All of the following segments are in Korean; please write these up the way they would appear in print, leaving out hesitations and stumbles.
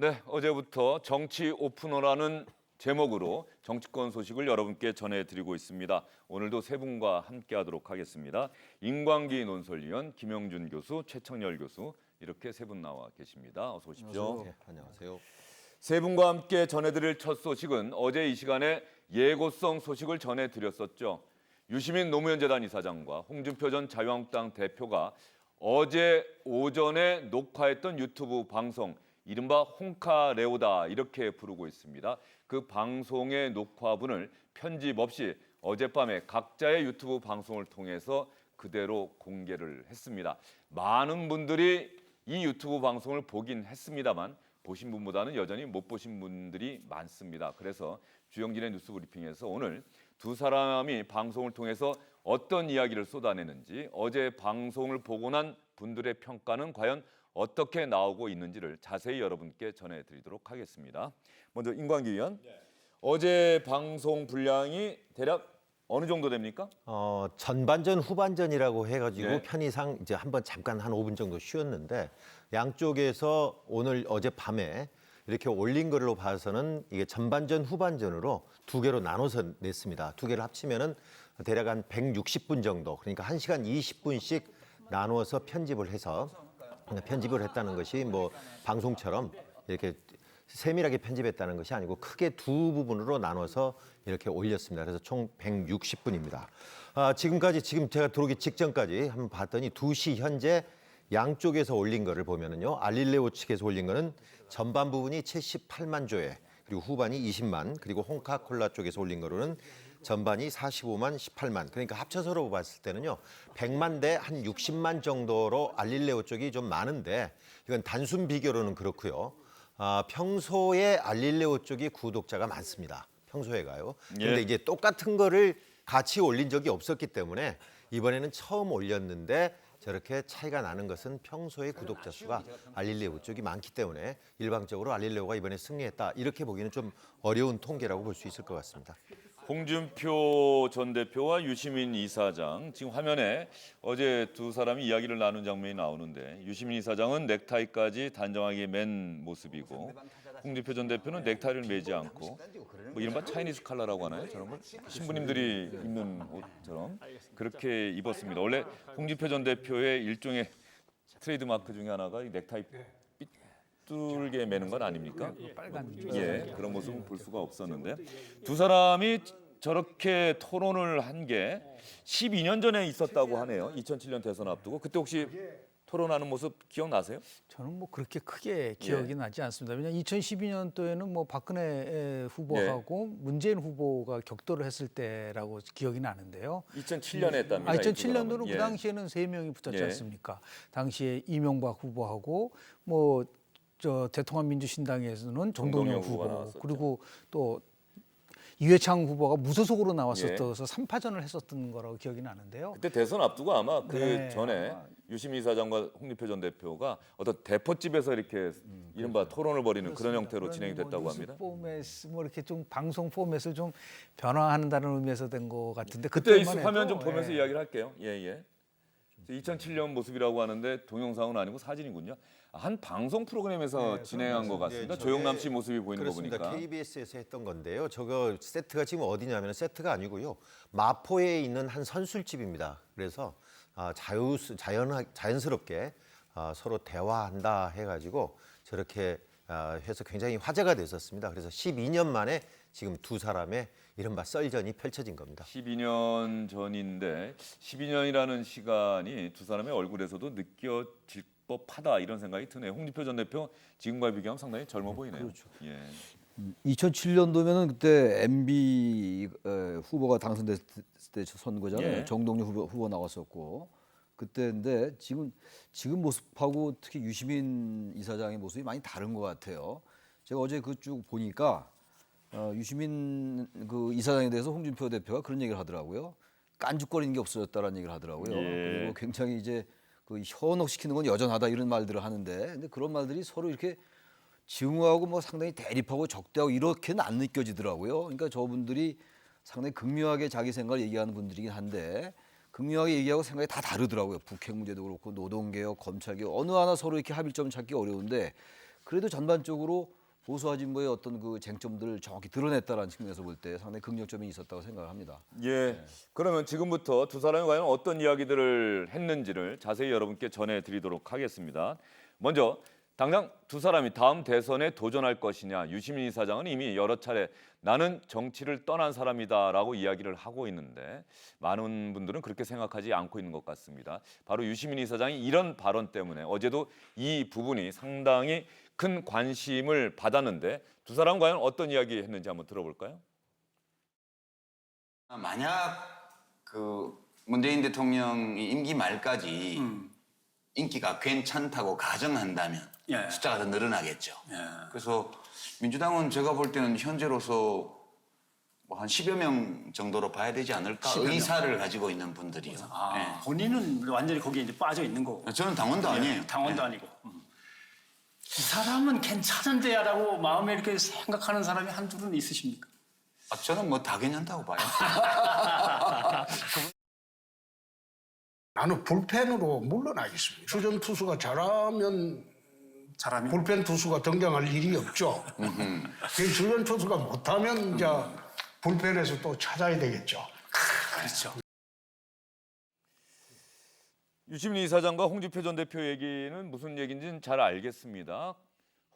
네, 어제부터 정치 오프너라는 제목으로 정치권 소식을 여러분께 전해드리고 있습니다. 오늘도 세 분과 함께하도록 하겠습니다. 인광기 논설위원, 김영준 교수, 최청열 교수 이렇게 세 분 나와 계십니다. 어서 오십시오. 네, 안녕하세요. 세 분과 함께 전해드릴 첫 소식은 어제 이 시간에 예고성 소식을 전해드렸었죠. 유시민 노무현재단 이사장과 홍준표 전 자유한국당 대표가 어제 오전에 녹화했던 유튜브 방송 이른바 홍카레오다 이렇게 부르고 있습니다. 그 방송의 녹화분을 편집 없이 어젯밤에 각자의 유튜브 방송을 통해서 그대로 공개를 했습니다. 많은 분들이 이 유튜브 방송을 보긴 했습니다만 보신 분보다는 여전히 못 보신 분들이 많습니다. 그래서 주영진의 뉴스 브리핑에서 오늘 두 사람이 방송을 통해서 어떤 이야기를 쏟아내는지, 어제 방송을 보고 난 분들의 평가는 과연 어떻게 나오고 있는지를 자세히 여러분께 전해드리도록 하겠습니다. 먼저 인광기 위원, 어제 방송 분량이 대략 어느 정도 됩니까? 전반전 후반전이라고 해가지고 네. 편의상 이제 한번 잠깐 한 5분 정도 쉬었는데 양쪽에서 오늘 어젯밤에 이렇게 올린 걸로 봐서는 이게 전반전 후반전으로 두 개로 나눠서 냈습니다. 두 개를 합치면은 대략 한 160분 정도, 그러니까 1시간 20분씩 나누어서 편집을 했다는 것이 뭐 방송처럼 이렇게 세밀하게 편집했다는 것이 아니고 크게 두 부분으로 나눠서 이렇게 올렸습니다. 그래서 총 160분입니다. 지금 제가 들어오기 직전까지 한번 봤더니 2시 현재 양쪽에서 올린 거를 보면은요. 알릴레오 측에서 올린 거는 전반 부분이 78만 조회, 그리고 후반이 20만, 그리고 홍카콜라 쪽에서 올린 거로는 전반이 45만, 18만. 그러니까 합쳐서로 봤을 때는요. 100만 대 한 60만 정도로 알릴레오 쪽이 좀 많은데 이건 단순 비교로는 그렇고요. 평소에 알릴레오 쪽이 구독자가 많습니다. 평소에가요. 근데 예. 이제 똑같은 거를 같이 올린 적이 없었기 때문에 이번에는 처음 올렸는데 저렇게 차이가 나는 것은 평소에 구독자 수가 알릴레오 쪽이 많기 때문에 일방적으로 알릴레오가 이번에 승리했다. 이렇게 보기는 좀 어려운 통계라고 볼 수 있을 것 같습니다. 홍준표 전 대표와 유시민 이사장, 지금 화면에 어제 두 사람이 이야기를 나눈 장면이 나오는데 유시민 이사장은 넥타이까지 단정하게 맨 모습이고 홍준표 전 대표는 넥타이를 매지 않고 뭐 이른바 차이니즈 칼라라고 하나요? 저런 걸 신부님들이 입는 옷처럼 그렇게 입었습니다. 원래 홍준표 전 대표의 일종의 트레이드 마크 중에 하나가 이 넥타이 삐뚤게 매는 건 아닙니까? 빨간 예, 그런 모습은 볼 수가 없었는데 두 사람이 저렇게 토론을 한 게 12년 전에 있었다고 하네요. 2007년 대선 앞두고 그때 혹시 토론하는 모습 기억나세요? 저는 뭐 그렇게 크게 기억이 나지 않습니다. 왜냐하면 2012년도에는 뭐 박근혜 후보하고 문재인 후보가 격돌을 했을 때라고 기억이 나는데요. 2007년에 했답니다. 2007년도는 예. 그 당시에는 세 명이 붙었지 예. 않습니까? 당시에 이명박 후보하고 뭐 저 대통합민주신당에서는 정동영 후보가 후보 나왔었죠. 그리고 또 이회창 후보가 무소속으로 예. 나왔었어서 3파전을 했었던 거라고 기억이 나는데요. 그때 대선 앞두고 아마 그 네, 전에 유시민 이사장과 홍준표 전 대표가 어떤 대포집에서 이렇게 이른바 토론을 벌이는 그런 형태로 진행이 됐다고 합니다. 포맷 뭐 이렇게 좀 방송 포맷을 좀 변화한다는 의미에서 된 것 같은데 그때 그때만 화면 해도, 좀 보면서 예. 이야기를 할게요. 예. 2007년 모습이라고 하는데 동영상은 아니고 사진이군요. 한 방송 프로그램에서 진행한 것 같습니다. 조영남 씨 모습이 보이는 거 그렇습니다. 보니까. KBS에서 했던 건데요. 저거 세트가 지금 어디냐면 세트가 아니고요. 마포에 있는 한 선술집입니다. 그래서 자연스럽게 서로 대화한다 해가지고 저렇게 해서 굉장히 화제가 됐었습니다. 그래서 12년 만에 지금 두 사람의 이른바 썰전이 펼쳐진 겁니다. 12년 전인데 12년이라는 시간이 두 사람의 얼굴에서도 느껴질 법하다 이런 생각이 드네요. 홍준표 전 대표 지금과 비교하면 상당히 젊어 보이네요. 그렇죠. 예. 2007년도면은 그때 MB 후보가 당선됐을 때 선거잖아요. 예. 정동영 후보 나왔었고 그때인데 지금 모습하고 특히 유시민 이사장의 모습이 많이 다른 것 같아요. 제가 어제 그 쭉 보니까 유시민 그 이사장에 대해서 홍준표 대표가 그런 얘기를 하더라고요. 깐죽거리는 게 없어졌다라는 얘기를 하더라고요. 예. 그리고 굉장히 이제 그 현혹시키는 건 여전하다 이런 말들을 하는데 근데 그런 말들이 서로 이렇게 증오하고 뭐 상당히 대립하고 적대하고 이렇게는 안 느껴지더라고요. 그러니까 저분들이 상당히 극명하게 자기 생각을 얘기하는 분들이긴 한데 극명하게 얘기하고 생각이 다 다르더라고요. 북핵 문제도 그렇고 노동개혁, 검찰개혁 어느 하나 서로 이렇게 합의점을 찾기 어려운데 그래도 전반적으로 보수 아진보의 어떤 그 쟁점들을 정확히 드러냈다라는 측면에서 볼 때 상당히 긍정점이 있었다고 생각을 합니다. 예. 그러면 지금부터 두 사람이 과연 어떤 이야기들을 했는지를 자세히 여러분께 전해드리도록 하겠습니다. 먼저 당장 두 사람이 다음 대선에 도전할 것이냐. 유시민 이사장은 이미 여러 차례 나는 정치를 떠난 사람이다라고 이야기를 하고 있는데 많은 분들은 그렇게 생각하지 않고 있는 것 같습니다. 바로 유시민 이사장이 이런 발언 때문에 어제도 이 부분이 상당히 큰 관심을 받았는데 두 사람 과연 어떤 이야기 했는지 한번 들어볼까요? 만약 그 문재인 대통령이 임기 말까지 인기가 괜찮다고 가정한다면 예. 숫자가 더 늘어나겠죠. 예. 그래서 민주당은 제가 볼 때는 현재로서 뭐 한 10여 명 정도로 봐야 되지 않을까 10여 명. 의사를 가지고 있는 분들이요. 아, 본인은 완전히 거기에 이제 빠져 있는 거고. 예. 저는 당원도 아니에요. 당원도 예. 아니고. 이 사람은 괜찮은데야라고 마음에 이렇게 생각하는 사람이 한둘은 있으십니까? 저는 뭐 다 괜찮다고 봐요. 나는 불펜으로 물러나겠습니다. 주전 투수가 잘하면 사람이 불펜 투수가 등장할 일이 없죠. 그 주전 투수가 못하면 이제 불펜에서 또 찾아야 되겠죠. 그렇죠. 유시민 이사장과 홍준표 전 대표 얘기는 무슨 얘기인지는 잘 알겠습니다.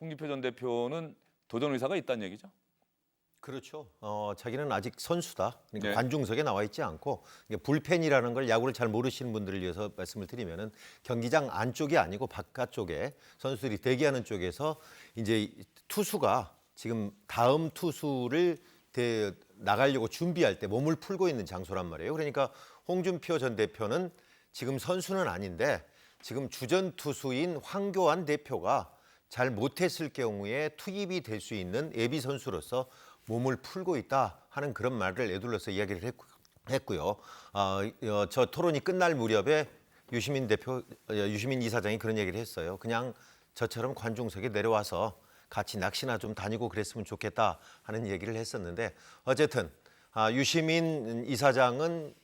홍준표 전 대표는 도전 의사가 있다는 얘기죠? 그렇죠. 자기는 아직 선수다. 그러니까 네. 관중석에 나와 있지 않고 이게 불펜이라는 걸 야구를 잘 모르시는 분들을 위해서 말씀을 드리면은 경기장 안쪽이 아니고 바깥쪽에 선수들이 대기하는 쪽에서 이제 투수가 지금 다음 투수를 나가려고 준비할 때 몸을 풀고 있는 장소란 말이에요. 그러니까 홍준표 전 대표는 지금 선수는 아닌데 지금 주전 투수인 황교안 대표가 잘 못했을 경우에 투입이 될 수 있는 예비 선수로서 몸을 풀고 있다 하는 그런 말을 에둘러서 이야기를 했고요. 저 토론이 끝날 무렵에 유시민 이사장이 그런 얘기를 했어요. 그냥 저처럼 관중석에 내려와서 같이 낚시나 좀 다니고 그랬으면 좋겠다 하는 얘기를 했었는데 어쨌든 유시민 이사장은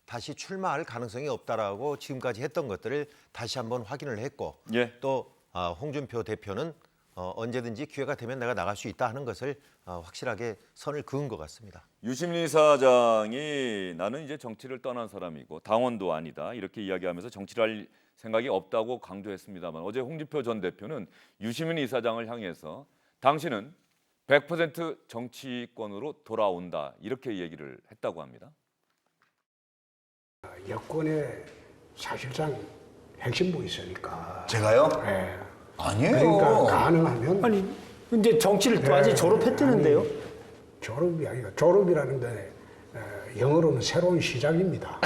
다시 출마할 가능성이 없다라고 지금까지 했던 것들을 다시 한번 확인을 했고 예. 또 홍준표 대표는 언제든지 기회가 되면 내가 나갈 수 있다 하는 것을 확실하게 선을 그은 것 같습니다. 유시민 이사장이 나는 이제 정치를 떠난 사람이고 당원도 아니다 이렇게 이야기하면서 정치를 할 생각이 없다고 강조했습니다만 어제 홍준표 전 대표는 유시민 이사장을 향해서 당신은 100% 정치권으로 돌아온다 이렇게 얘기를 했다고 합니다. 여권에 사실상 핵심부 있으니까. 제가요? 예. 아니에요. 그러니까 가능하면 아니, 근데 정치를 네, 완전히 졸업했다는데요? 아니, 졸업이 아니라 졸업이라는 게 영어로는 새로운 시작입니다.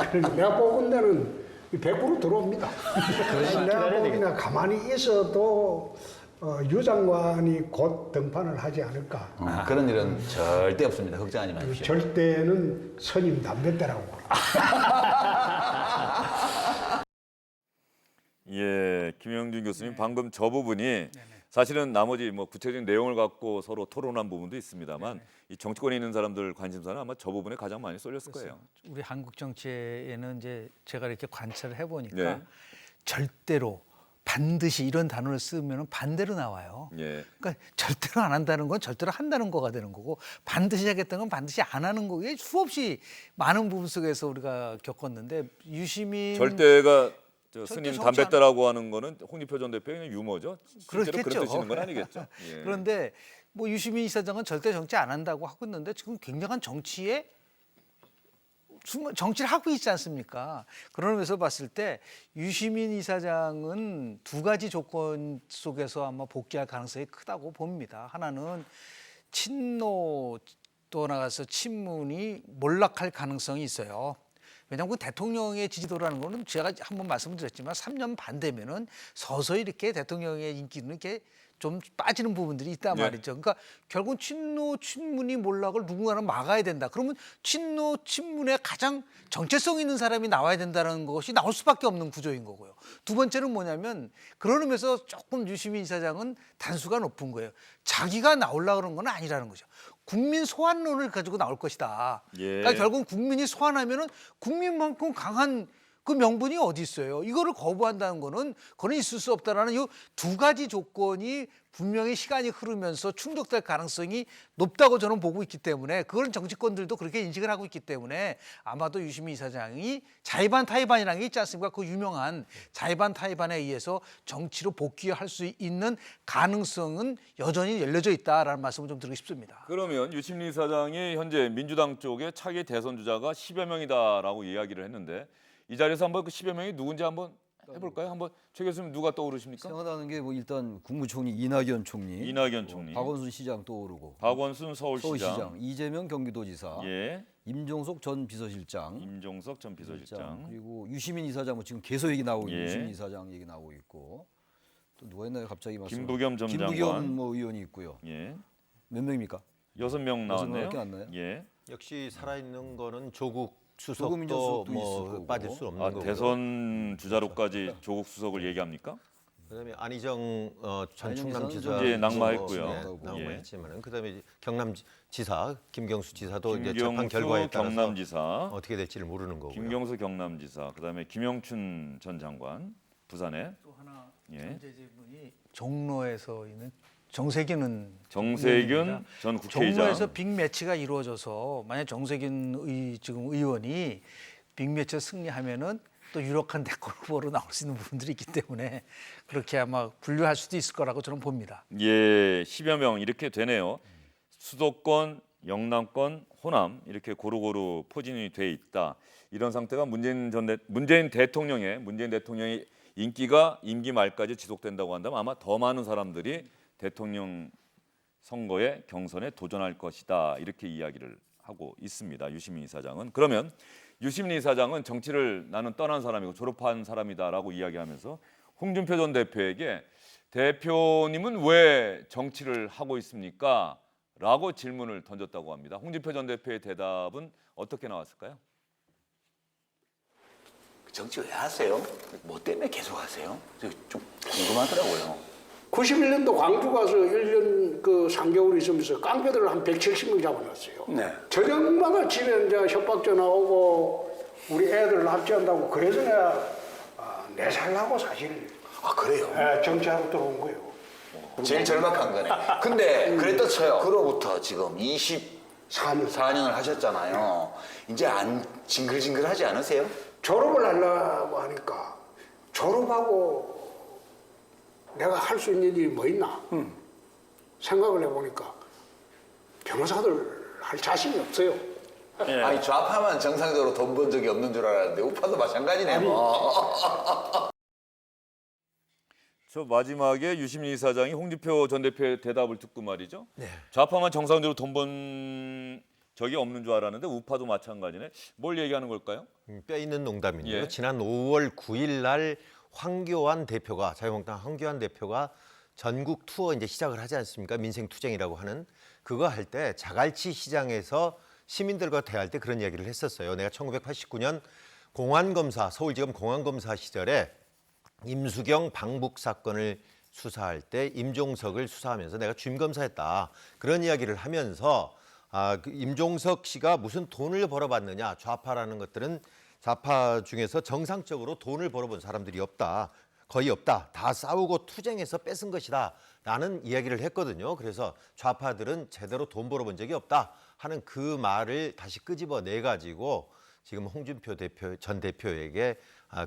그래서 내가 뽑은 데는 100% 들어옵니다. 내가 보기나 가만히 있어도 유 장관이 곧 등판을 하지 않을까. 그런 일은 절대 없습니다. 걱정하지 마십시오. 절대는 선임 담배대라고 봅니다. 예, 김영준 교수님 방금 저 부분이 사실은 나머지 뭐 구체적인 내용을 갖고 서로 토론한 부분도 있습니다만 이 정치권에 있는 사람들 관심사는 아마 저 부분에 가장 많이 쏠렸을 거예요. 우리 한국 정치에는 이제 제가 이렇게 관찰을 해보니까 네. 절대로 반드시 이런 단어를 쓰면 반대로 나와요. 예. 그러니까 절대로 안 한다는 건 절대로 한다는 거가 되는 거고 반드시 하겠다는 건 반드시 안 하는 거고 이게 수없이 많은 부분 속에서 우리가 겪었는데 유시민 절대가 저 절대 스님 정치 담배떼라고 하는 거는 홍준표 전 대표의 그냥 유머죠. 실제로 그렇겠죠. 그런 뜻이는 건 아니겠죠. 예. 그런데 뭐 유시민 이사장은 절대 정치 안 한다고 하고 있는데 지금 굉장한 정치에 정치를 하고 있지 않습니까? 그런 의미에서 봤을 때 유시민 이사장은 두 가지 조건 속에서 아마 복귀할 가능성이 크다고 봅니다. 하나는 친노 또 나가서 친문이 몰락할 가능성이 있어요. 왜냐하면 그 대통령의 지지도라는 거는 제가 한번 말씀드렸지만 3년 반 되면은 서서히 이렇게 대통령의 인기는 이렇게 좀 빠지는 부분들이 있단 네. 말이죠. 그러니까 결국은 친노 친문이 몰락을 누군가는 막아야 된다. 그러면 친노 친문에 가장 정체성 있는 사람이 나와야 된다는 것이 나올 수밖에 없는 구조인 거고요. 두 번째는 뭐냐면 그런 의미에서 조금 유시민 이사장은 단수가 높은 거예요. 자기가 나오려고 그런 건 아니라는 거죠. 국민 소환론을 가지고 나올 것이다. 예. 그러니까 결국 국민이 소환하면은 국민만큼 강한 그 명분이 어디 있어요? 이거를 거부한다는 거는 그건 있을 수 없다라는 이 두 가지 조건이 분명히 시간이 흐르면서 충족될 가능성이 높다고 저는 보고 있기 때문에 그걸 정치권들도 그렇게 인식을 하고 있기 때문에 아마도 유시민 이사장이 자의반 타의반이라는 게 있지 않습니까? 그 유명한 자의반 타의반에 의해서 정치로 복귀할 수 있는 가능성은 여전히 열려져 있다라는 말씀을 좀 드리고 싶습니다. 그러면 유시민 이사장이 현재 민주당 쪽에 차기 대선 주자가 10여 명이다라고 이야기를 했는데 이 자리에서 한번 그 10여 명이 누군지 한번 해볼까요? 한번 최 교수님 누가 떠오르십니까? 생각나는 게 뭐 일단 국무총리 이낙연 총리, 이낙연 총리, 박원순 시장 떠오르고, 박원순 서울시장, 서울시장, 이재명 경기도지사, 예, 임종석 전 비서실장, 임종석 전 비서실장, 그리고 유시민 이사장 뭐 지금 계속 얘기 나오고 있고 예. 유시민 이사장 얘기 나오고 있고 또 누가 있나요? 갑자기 말씀. 김부겸 전 김부겸 장관, 뭐 의원이 있고요. 예, 몇 명입니까? 6명 나왔네요. 명밖에 안 나요? 예. 역시 살아있는 거는 조국 조국 수석도 민정수석도 있을 뭐 거고. 빠질 수 없는 아, 거고. 대선 주자로까지 조국 수석을 얘기합니까? 그다음에 안희정 전 안희정 충남지사 지사는 이제 낙마했고요. 네, 예. 낙마했지만은 그다음에 경남지사 김경수 지사도 이제 재판 김경수 결과에 따라서 경남지사, 어떻게 될지를 모르는 거고요. 김경수 경남지사, 그다음에 김영춘 전 장관 부산에, 또 하나 예. 전제질문이 종로에서 있는 정세균은 정세균 의원입니다. 전 국회의장. 종로에서 빅매치가 이루어져서 만약 정세균 지금 의원이 빅매치 승리하면은 또 유력한 대권 후보로 나올 수 있는 부분들이 있기 때문에 그렇게 아마 분류할 수도 있을 거라고 저는 봅니다. 예, 10여 명 이렇게 되네요. 수도권, 영남권, 호남 이렇게 고루고루 포진이 돼 있다. 이런 상태가 문재인 대통령의 인기가 임기 말까지 지속된다고 한다면 아마 더 많은 사람들이 대통령 선거에 경선에 도전할 것이다. 이렇게 이야기를 하고 있습니다. 유시민 이사장은. 그러면 유시민 이사장은 정치를 나는 떠난 사람이고 졸업한 사람이다라고 이야기하면서 홍준표 전 대표에게 대표님은 왜 정치를 하고 있습니까? 라고 질문을 던졌다고 합니다. 홍준표 전 대표의 대답은 어떻게 나왔을까요? 정치 왜 하세요? 뭐 때문에 계속 하세요? 좀 궁금하더라고요. 91년도 광주 가서 1년 그 3개월 있으면서 깡패들을 한 170명 잡아놨어요. 네. 저녁마다 집에 이제 협박 전화 오고 우리 애들 납치한다고 그래서 내가 내 살라고 사실 아 그래요? 정치하러 들어온 거예요. 제일 절박한 거네. 근데 그랬다 쳐요. 그로부터 지금 24년을 하셨잖아요. 이제 안 징글징글하지 않으세요? 졸업을 하려고 하니까 졸업하고 내가 할 수 있는 일이 뭐 있나 생각을 해보니까 변호사들 할 자신이 없어요. 아니 좌파만 정상적으로 돈 번 적이 없는 줄 알았는데 우파도 마찬가지네 뭐. 저 마지막에 유시민 이사장이 홍준표 전 대표의 대답을 듣고 말이죠. 좌파만 정상적으로 돈 번 적이 없는 줄 알았는데 우파도 마찬가지네. 뭘 얘기하는 걸까요? 뼈 있는 농담인데요. 예. 지난 5월 9일 날 황교안 대표가 자유한국당 황교안 대표가 전국 투어 이제 시작을 하지 않습니까? 민생 투쟁이라고 하는 그거 할 때 자갈치 시장에서 시민들과 대화할 때 그런 이야기를 했었어요. 내가 1989년 공안검사 서울지검 공안검사 시절에 임수경 방북 사건을 수사할 때 임종석을 수사하면서 내가 주임검사했다. 그런 이야기를 하면서 그 임종석 씨가 무슨 돈을 벌어봤느냐. 좌파라는 것들은 좌파 중에서 정상적으로 돈을 벌어본 사람들이 없다. 거의 없다. 다 싸우고 투쟁해서 뺏은 것이다. 라는 이야기를 했거든요. 그래서 좌파들은 제대로 돈 벌어본 적이 없다 하는 그 말을 다시 끄집어내 가지고 지금 홍준표 전 대표에게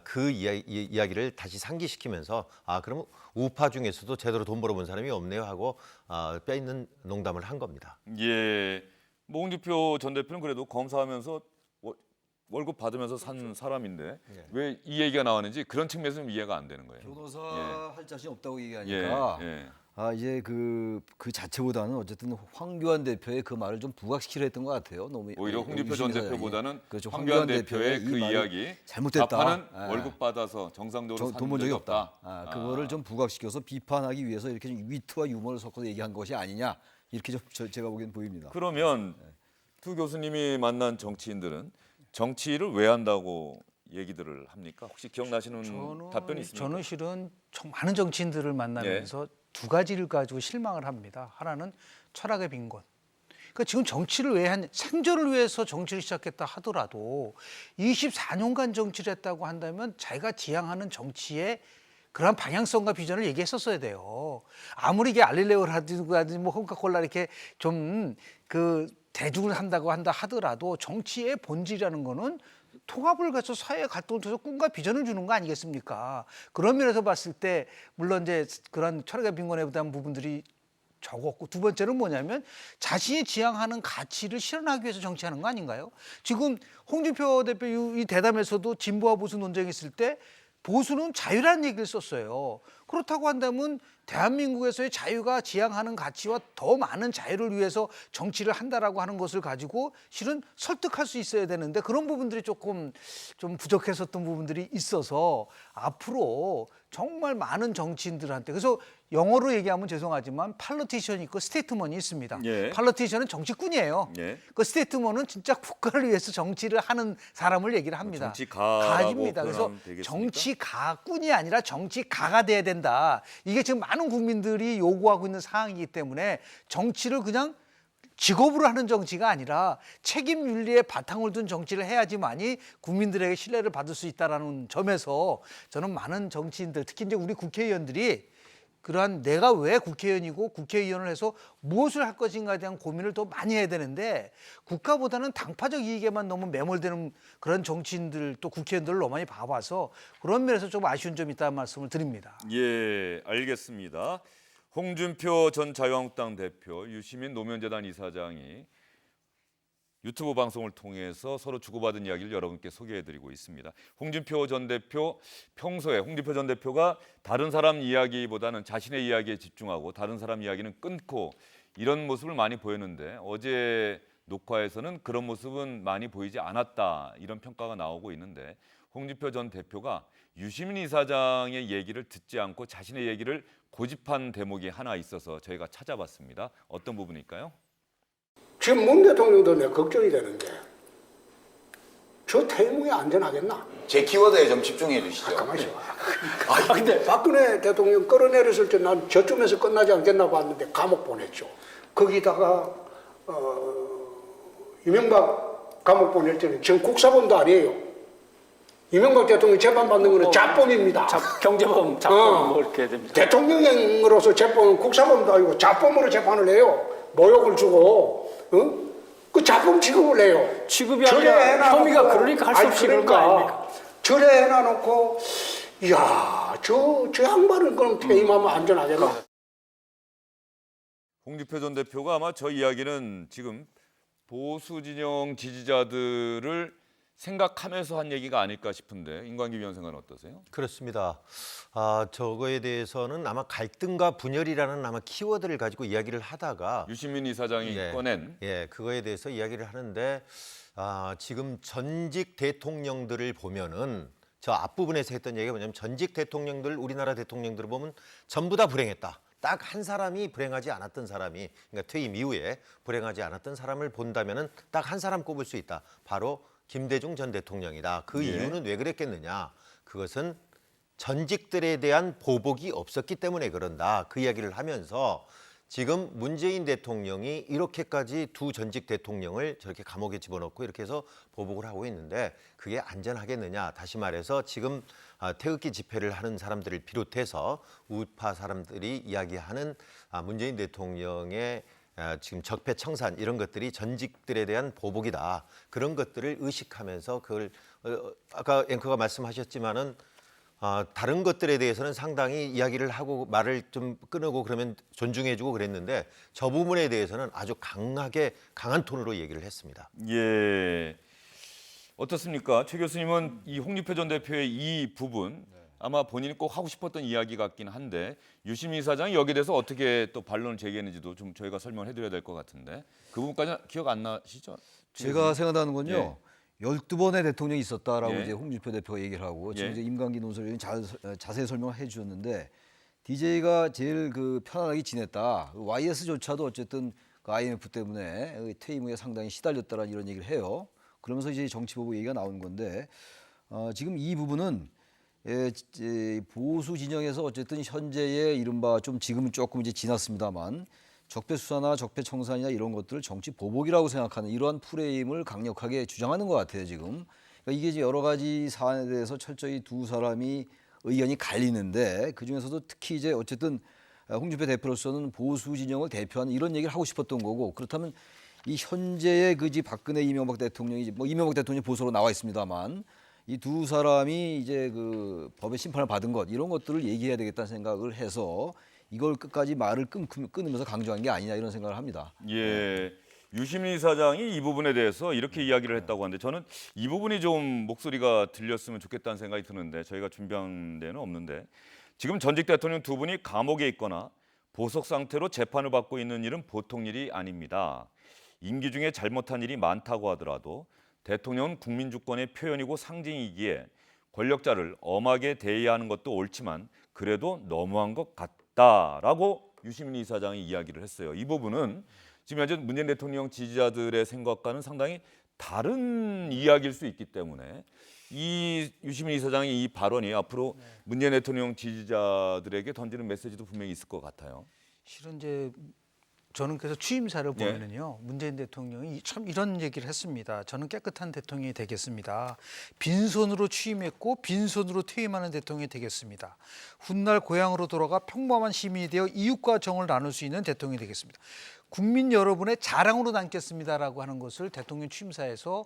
그 이야기를 다시 상기시키면서 그럼 우파 중에서도 제대로 돈 벌어본 사람이 없네요 하고 뼈 있는 농담을 한 겁니다. 예, 뭐 홍준표 전 대표는 그래도 검사하면서 월급 받으면서 산 사람인데 왜 이 얘기가 나왔는지 그런 측면에서 좀 이해가 안 되는 거예요. 변호사 예. 할 자신 없다고 예, 얘기하니까 예. 이제 그 자체보다는 어쨌든 황교안 대표의 그 말을 좀 부각시키려 했던 것 같아요. 너무 오히려 홍준표 전 유시민 사장이. 대표보다는 그렇죠. 황교안 대표의 이 그 말이 이야기 잘못됐다. 좌파는 예. 월급 받아서 정상적으로 돈 번 적이 없다. 없다. 그거를 좀 부각시켜서 비판하기 위해서 이렇게 좀 위트와 유머를 섞어서 얘기한 것이 아니냐 이렇게 좀 제가 보기엔 보입니다. 그러면 두 교수님이 만난 정치인들은 정치를 왜 한다고 얘기들을 합니까? 혹시 기억나시는 답변이 있습니까? 저는 실은 좀 많은 정치인들을 만나면서 두 가지를 가지고 실망을 합니다. 하나는 철학의 빈곤. 그러니까 지금 정치를 왜 생존을 위해서 정치를 시작했다 하더라도 24년간 정치를 했다고 한다면 자기가 지향하는 정치의 그런 방향성과 비전을 얘기했었어야 돼요. 아무리 이게 알릴레오라든지 뭐 코카콜라 이렇게 좀 그 대중을 한다고 한다 하더라도 정치의 본질이라는 거는 통합을 가서 사회의 갈등을 통해서 꿈과 비전을 주는 거 아니겠습니까? 그런 면에서 봤을 때 물론 이제 그런 철학의 빈곤에 대한 부분들이 적었고, 두 번째는 뭐냐면 자신이 지향하는 가치를 실현하기 위해서 정치하는 거 아닌가요? 지금 홍준표 대표 이 대담에서도 진보와 보수 논쟁이 있을 때 보수는 자유라는 얘기를 썼어요. 그렇다고 한다면 대한민국에서의 자유가 지향하는 가치와 더 많은 자유를 위해서 정치를 한다라고 하는 것을 가지고 실은 설득할 수 있어야 되는데 그런 부분들이 조금 좀 부족했었던 부분들이 있어서 앞으로 정말 많은 정치인들한테, 그래서 영어로 얘기하면 죄송하지만 팔러티션이 있고 스테이트먼이 있습니다. 예. 팔러티션은 정치꾼이에요. 예. 그 스테이트먼은 진짜 국가를 위해서 정치를 하는 사람을 얘기를 합니다. 정치가라고 가입니다. 그래서 표현하면 되겠습니까? 정치가꾼이 아니라 정치가가 돼야 된다. 이게 지금 많은 국민들이 요구하고 있는 사항이기 때문에 정치를 그냥 직업으로 하는 정치가 아니라 책임 윤리에 바탕을 둔 정치를 해야지만이 국민들에게 신뢰를 받을 수 있다는 점에서 저는 많은 정치인들, 특히 이제 우리 국회의원들이 그러한 내가 왜 국회의원이고 국회의원을 해서 무엇을 할 것인가에 대한 고민을 더 많이 해야 되는데 국가보다는 당파적 이익에만 너무 매몰되는 그런 정치인들 또 국회의원들을 너무 많이 봐봐서 그런 면에서 좀 아쉬운 점이 있다는 말씀을 드립니다. 예, 알겠습니다. 홍준표 전 자유한국당 대표, 유시민 노무현재단 이사장이 유튜브 방송을 통해서 서로 주고받은 이야기를 여러분께 소개해드리고 있습니다. 홍준표 전 대표, 평소에 홍준표 전 대표가 다른 사람 이야기보다는 자신의 이야기에 집중하고 다른 사람 이야기는 끊고 이런 모습을 많이 보였는데 어제 녹화에서는 그런 모습은 많이 보이지 않았다, 이런 평가가 나오고 있는데 홍준표 전 대표가 유시민 이사장의 얘기를 듣지 않고 자신의 얘기를 고집한 대목이 하나 있어서 저희가 찾아봤습니다. 어떤 부분일까요? 지금 문 대통령도 내 걱정이 되는데 저 퇴임후에 안전하겠나? 제 키워드에 좀 집중해 주시죠. 가만히 있어. 근데 박근혜 대통령 끌어내렸을 때 난 저쯤에서 끝나지 않겠나 봤는데 감옥 보냈죠. 거기다가 이명박 감옥 보낼 때는 지금 국사범도 아니에요. 이명박 대통령 재판받는 거는 자범입니다. 경제범, 자범 뭐 이렇게 됩니다. 대통령으로서 재판은 국사범도 아니고 자범으로 재판을 해요. 모욕을 주고, 그 자범 취급을 해요. 취급이 아니라 혐의가 그러니까 할 수 없이 그런 거 아닙니까? 절에 해놔놓고, 이야, 저 양반은 그럼 퇴임하면 안전하겠나? 홍준표 전 대표가 아마 저 이야기는 지금 보수 진영 지지자들을 생각하면서 한 얘기가 아닐까 싶은데 임광기 위원장은 어떠세요? 그렇습니다. 저거에 대해서는 아마 갈등과 분열이라는 아마 키워드를 가지고 이야기를 하다가 유시민 이사장이 꺼낸 그거에 대해서 이야기를 하는데 지금 전직 대통령들을 보면은 저 앞부분에서 했던 얘기가 뭐냐면 전직 대통령들, 우리나라 대통령들을 보면 전부 다 불행했다. 딱 한 사람이 불행하지 않았던 사람이, 그러니까 퇴임 이후에 불행하지 않았던 사람을 본다면은 딱 한 사람 꼽을 수 있다. 바로 김대중 전 대통령이다. 그 이유는 왜 그랬겠느냐? 그것은 전직들에 대한 보복이 없었기 때문에 그런다. 그 이야기를 하면서 지금 문재인 대통령이 이렇게까지 두 전직 대통령을 저렇게 감옥에 집어넣고 이렇게 해서 보복을 하고 있는데 그게 안전하겠느냐? 다시 말해서 지금 태극기 집회를 하는 사람들을 비롯해서 우파 사람들이 이야기하는 문재인 대통령의 지금 적폐청산 이런 것들이 전직들에 대한 보복이다. 그런 것들을 의식하면서 그걸 아까 앵커가 말씀하셨지만은 다른 것들에 대해서는 상당히 이야기를 하고 말을 좀 끊고 그러면 존중해주고 그랬는데 저 부분에 대해서는 아주 강한 톤으로 얘기를 했습니다. 예, 어떻습니까? 최 교수님은 이 홍준표 전 대표의 이 부분 아마 본인이 꼭 하고 싶었던 이야기 같긴 한데 유시민 이사장이 여기에 대해서 어떻게 또 반론을 제기했는지도 좀 저희가 설명을 해드려야 될 것 같은데 그 부분까지 기억 안 나시죠? 제가 생각하는 건요. 12번의 대통령이 있었다라고 예. 이제 홍준표 대표가 얘기를 하고 지금 예. 이제 임광기 논설위원이 자세히 설명을 해주셨는데 DJ가 제일 그 편안하게 지냈다. YS조차도 어쨌든 그 IMF 때문에 퇴임 후에 상당히 시달렸다라는 이런 얘기를 해요. 그러면서 이제 정치보복 얘기가 나오는 건데 지금 이 부분은 보수 진영에서 어쨌든 현재의 이른바 좀 지금은 조금 이제 지났습니다만 적폐 수사나 적폐 청산이나 이런 것들을 정치 보복이라고 생각하는 이러한 프레임을 강력하게 주장하는 것 같아요 지금. 그러니까 이게 이제 여러 가지 사안에 대해서 철저히 두 사람이 의견이 갈리는데 그 중에서도 특히 이제 어쨌든 홍준표 대표로서는 보수 진영을 대표하는 이런 얘기를 하고 싶었던 거고 그렇다면 이 현재의 그지 박근혜 이명박 대통령이 뭐 이명박 대통령이 보수로 나와 있습니다만 이 두 사람이 이제 그 법의 심판을 받은 것 이런 것들을 얘기해야 되겠다는 생각을 해서 이걸 끝까지 말을 끊으면서 강조한 게 아니냐 이런 생각을 합니다. 예. 유시민 이사장이 이 부분에 대해서 이렇게 이야기를 했다고 하는데 저는 이 부분이 좀 목소리가 들렸으면 좋겠다는 생각이 드는데 저희가 준비한 데는 없는데 지금 전직 대통령 두 분이 감옥에 있거나 보석 상태로 재판을 받고 있는 일은 보통 일이 아닙니다. 임기 중에 잘못한 일이 많다고 하더라도 대통령은 국민 주권의 표현이고 상징이기에 권력자를 엄하게 대해야 하는 것도 옳지만 그래도 너무한 것 같다라고 유시민 이사장이 이야기를 했어요. 이 부분은 지금 현재 문재인 대통령 지지자들의 생각과는 상당히 다른 이야기일 수 있기 때문에 이 유시민 이사장의 이 발언이 앞으로 문재인 대통령 지지자들에게 던지는 메시지도 분명히 있을 것 같아요. 실은 이제 저는 그래서 취임사를 보면은요 문재인 대통령이 참 이런 얘기를 했습니다. 저는 깨끗한 대통령이 되겠습니다. 빈손으로 취임했고 빈손으로 퇴임하는 대통령이 되겠습니다. 훗날 고향으로 돌아가 평범한 시민이 되어 이웃과 정을 나눌 수 있는 대통령이 되겠습니다. 국민 여러분의 자랑으로 남겠습니다라고 하는 것을 대통령 취임사에서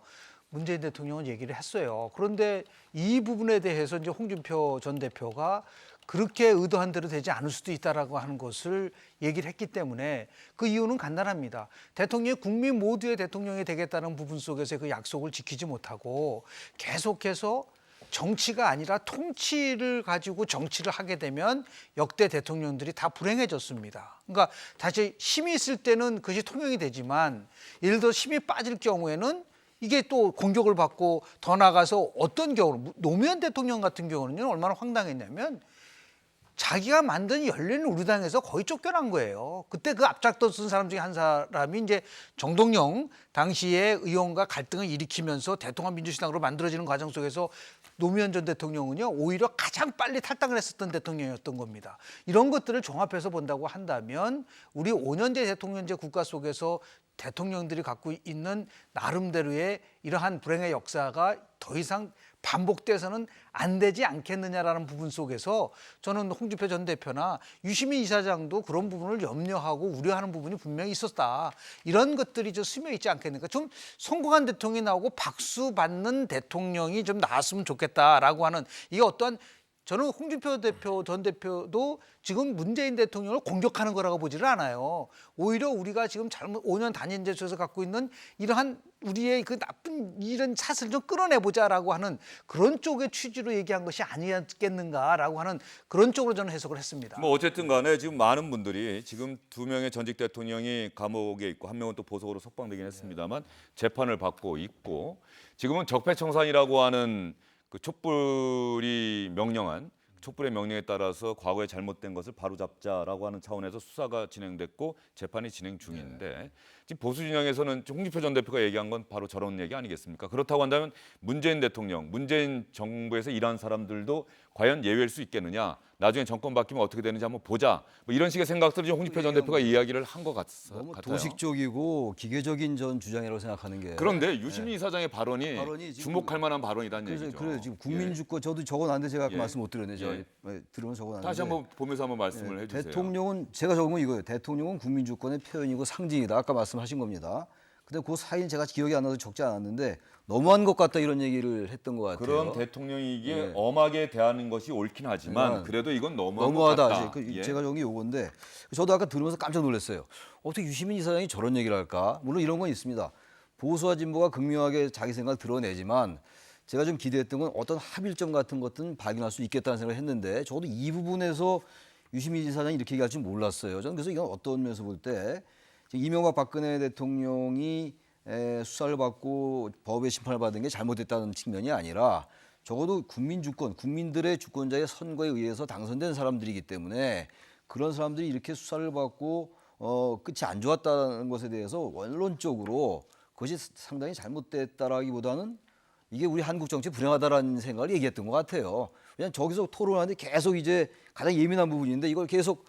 문재인 대통령은 얘기를 했어요. 그런데 이 부분에 대해서 이제 홍준표 전 대표가 그렇게 의도한 대로 되지 않을 수도 있다라고 하는 것을 얘기를 했기 때문에 그 이유는 간단합니다. 대통령이 국민 모두의 대통령이 되겠다는 부분 속에서 그 약속을 지키지 못하고 계속해서 정치가 아니라 통치를 가지고 정치를 하게 되면 역대 대통령들이 다 불행해졌습니다. 그러니까 다시 힘이 있을 때는 그것이 통용이 되지만 예를 들어 힘이 빠질 경우에는 이게 또 공격을 받고 더 나가서 어떤 경우는 노무현 대통령 같은 경우는요 얼마나 황당했냐면 자기가 만든 열린 우리당에서 거의 쫓겨난 거예요. 그때 그 앞장섰던 사람 중에 한 사람이 이제 정동영 당시의 의원과 갈등을 일으키면서 대통합 민주신당으로 만들어지는 과정 속에서 노무현 전 대통령은요 오히려 가장 빨리 탈당을 했었던 대통령이었던 겁니다. 이런 것들을 종합해서 본다고 한다면 우리 5년제 대통령제 국가 속에서 대통령들이 갖고 있는 나름대로의 이러한 불행의 역사가 더 이상 반복돼서는 안 되지 않겠느냐라는 부분 속에서 저는 홍준표 전 대표나 유시민 이사장도 그런 부분을 염려하고 우려하는 부분이 분명히 있었다. 이런 것들이 좀 스며 있지 않겠는가. 좀 성공한 대통령이 나오고 박수 받는 대통령이 좀 나왔으면 좋겠다라고 하는 이게 어떠한 저는 홍준표 전 대표도 지금 문재인 대통령을 공격하는 거라고 보지를 않아요. 오히려 우리가 지금 잘못 5년 단임제에서 갖고 있는 이러한 우리의 그 나쁜 이런 샷을 좀 끌어내보자라고 하는 그런 쪽의 취지로 얘기한 것이 아니었겠는가라고 하는 그런 쪽으로 저는 해석을 했습니다. 뭐 어쨌든 간에 지금 많은 분들이 지금 두 명의 전직 대통령이 감옥에 있고 한 명은 또 보석으로 석방되긴 했습니다만 재판을 받고 있고 지금은 적폐청산이라고 하는 그 촛불이 명령한 촛불의 명령에 따라서 과거에 잘못된 것을 바로잡자라고 하는 차원에서 수사가 진행됐고 재판이 진행 중인데 지금 보수 진영에서는 홍준표 전 대표가 얘기한 건 바로 저런 얘기 아니겠습니까? 그렇다고 한다면 문재인 대통령, 문재인 정부에서 일한 사람들도 과연 예외일 수 있겠느냐? 나중에 정권 바뀌면 어떻게 되는지 한번 보자. 뭐 이런 식의 생각들을 홍준표 전 대표가 이야기를 한 것 같아요. 너무 도식적이고 기계적인 전 주장이라고 생각하는 게. 그런데 유시민 이사장의 발언이 발언이 지금 주목할 만한 발언이라는 얘기죠. 그래요. 지금 국민주권 저도 적어놨는데 제가 아까 예. 말씀 못 드렸네. 제가 예. 들으면 적어놨는데. 다시 한번 보면서 한번 말씀을 해주세요. 대통령은 제가 적은 건 이거예요. 대통령은 국민주권의 표현이고 상징이다. 아까 말씀하신 겁니다. 근데 그 사이는 제가 기억이 안 나서 적지 않았는데 너무한 것 같다 이런 얘기를 했던 것 같아요. 그런 대통령이기에 예. 엄하게 대하는 것이 옳긴 하지만 예. 그래도 이건 너무한 것 너무하다. 같다. 이제 예. 제가 적은 게 요건데 저도 아까 들으면서 깜짝 놀랐어요. 어떻게 유시민 이사장이 저런 얘기를 할까? 물론 이런 건 있습니다. 보수와 진보가 극명하게 자기 생각을 드러내지만 제가 좀 기대했던 건 어떤 합일점 같은 것들은 발견할 수 있겠다는 생각을 했는데 저도 이 부분에서 유시민 이사장이 이렇게 얘기할 줄 몰랐어요. 저는 그래서 이건 어떤 면에서 볼 때 이명박 박근혜 대통령이 수사를 받고 법의 심판을 받은 게 잘못됐다는 측면이 아니라 적어도 국민 주권, 국민들의 주권자의 선거에 의해서 당선된 사람들이기 때문에 그런 사람들이 이렇게 수사를 받고 끝이 안 좋았다는 것에 대해서 원론적으로 그것이 상당히 잘못됐다라기보다는 이게 우리 한국 정치 불행하다라는 생각을 얘기했던 것 같아요. 그냥 저기서 토론하는데 계속 이제 가장 예민한 부분인데 이걸 계속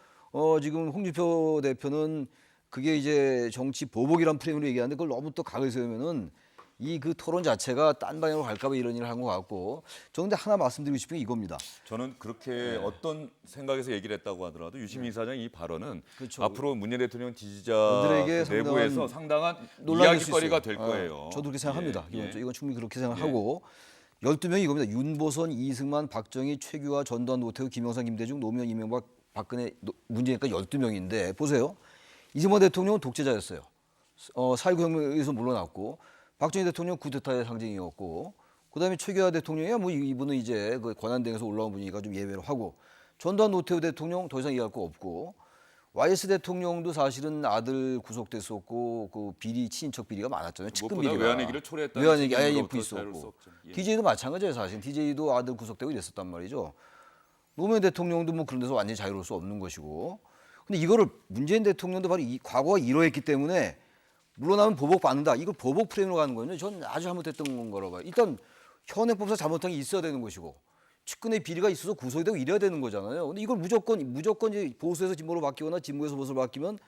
지금 홍준표 대표는 그게 이제 정치 보복이란 프레임으로 얘기하는데 그걸 너무 또 각을 세우면은 이 그 토론 자체가 딴 방향으로 갈까 봐 이런 일을 한 것 같고 저는 근데 하나 말씀드리고 싶은 게 이겁니다. 저는 그렇게 어떤 생각에서 얘기를 했다고 하더라도 유시민 이사장의 이 발언은 그렇죠. 앞으로 문재인 대통령 지지자 분들에게 그 내부에서 상당한 논란일 수 이야기거리가 있어요. 될 거예요. 저도 그렇게 생각합니다. 예, 기본적으로 예. 이건 충분히 그렇게 생각하고 12명이 이겁니다. 윤보선, 이승만, 박정희, 최규하, 전두환, 노태우, 김영삼, 김대중, 노무현, 이명박, 박근혜, 문재인까지 12명인데 보세요. 이승만 대통령은 독재자였어요. 4.19 혁명에서 물러났고 박정희 대통령 쿠데타의 상징이었고 그다음에 최규하 대통령이야 뭐 이분은 이제 그 권한대행에서 올라온 분이니까 좀 예외로 하고 전두환 노태우 대통령 더 이상 이해할 거 없고 YS 대통령도 사실은 아들 구속됐었고 그 비리 친인척 비리가 많았잖아요. 측근 무엇보다 비리가. 외환위기를 초래했다는 외환위기 책임으로부터 IMF 자유로울 수 있었고 없죠. 예. DJ도 마찬가지예요. 사실 DJ도 아들 구속되고 이랬었단 말이죠. 노무현 대통령도 뭐 그런 데서 완전히 자유로울 수 없는 것이고 근데 이거를 문재인 대통령도 바로 이 과거가 이러했기 때문에 물러나면 보복 받는다. 이걸 보복 프레임으로 가는 거는 저는 아주 잘못했던 거라고 봐요. 일단 현행법상 잘못한 게 있어야 되는 것이고 측근의 비리가 있어서 구속이 되고 이래야 되는 거잖아요. 근데 이걸 무조건 이제 보수에서 진보로 바뀌거나 진보에서 보수로 바뀌면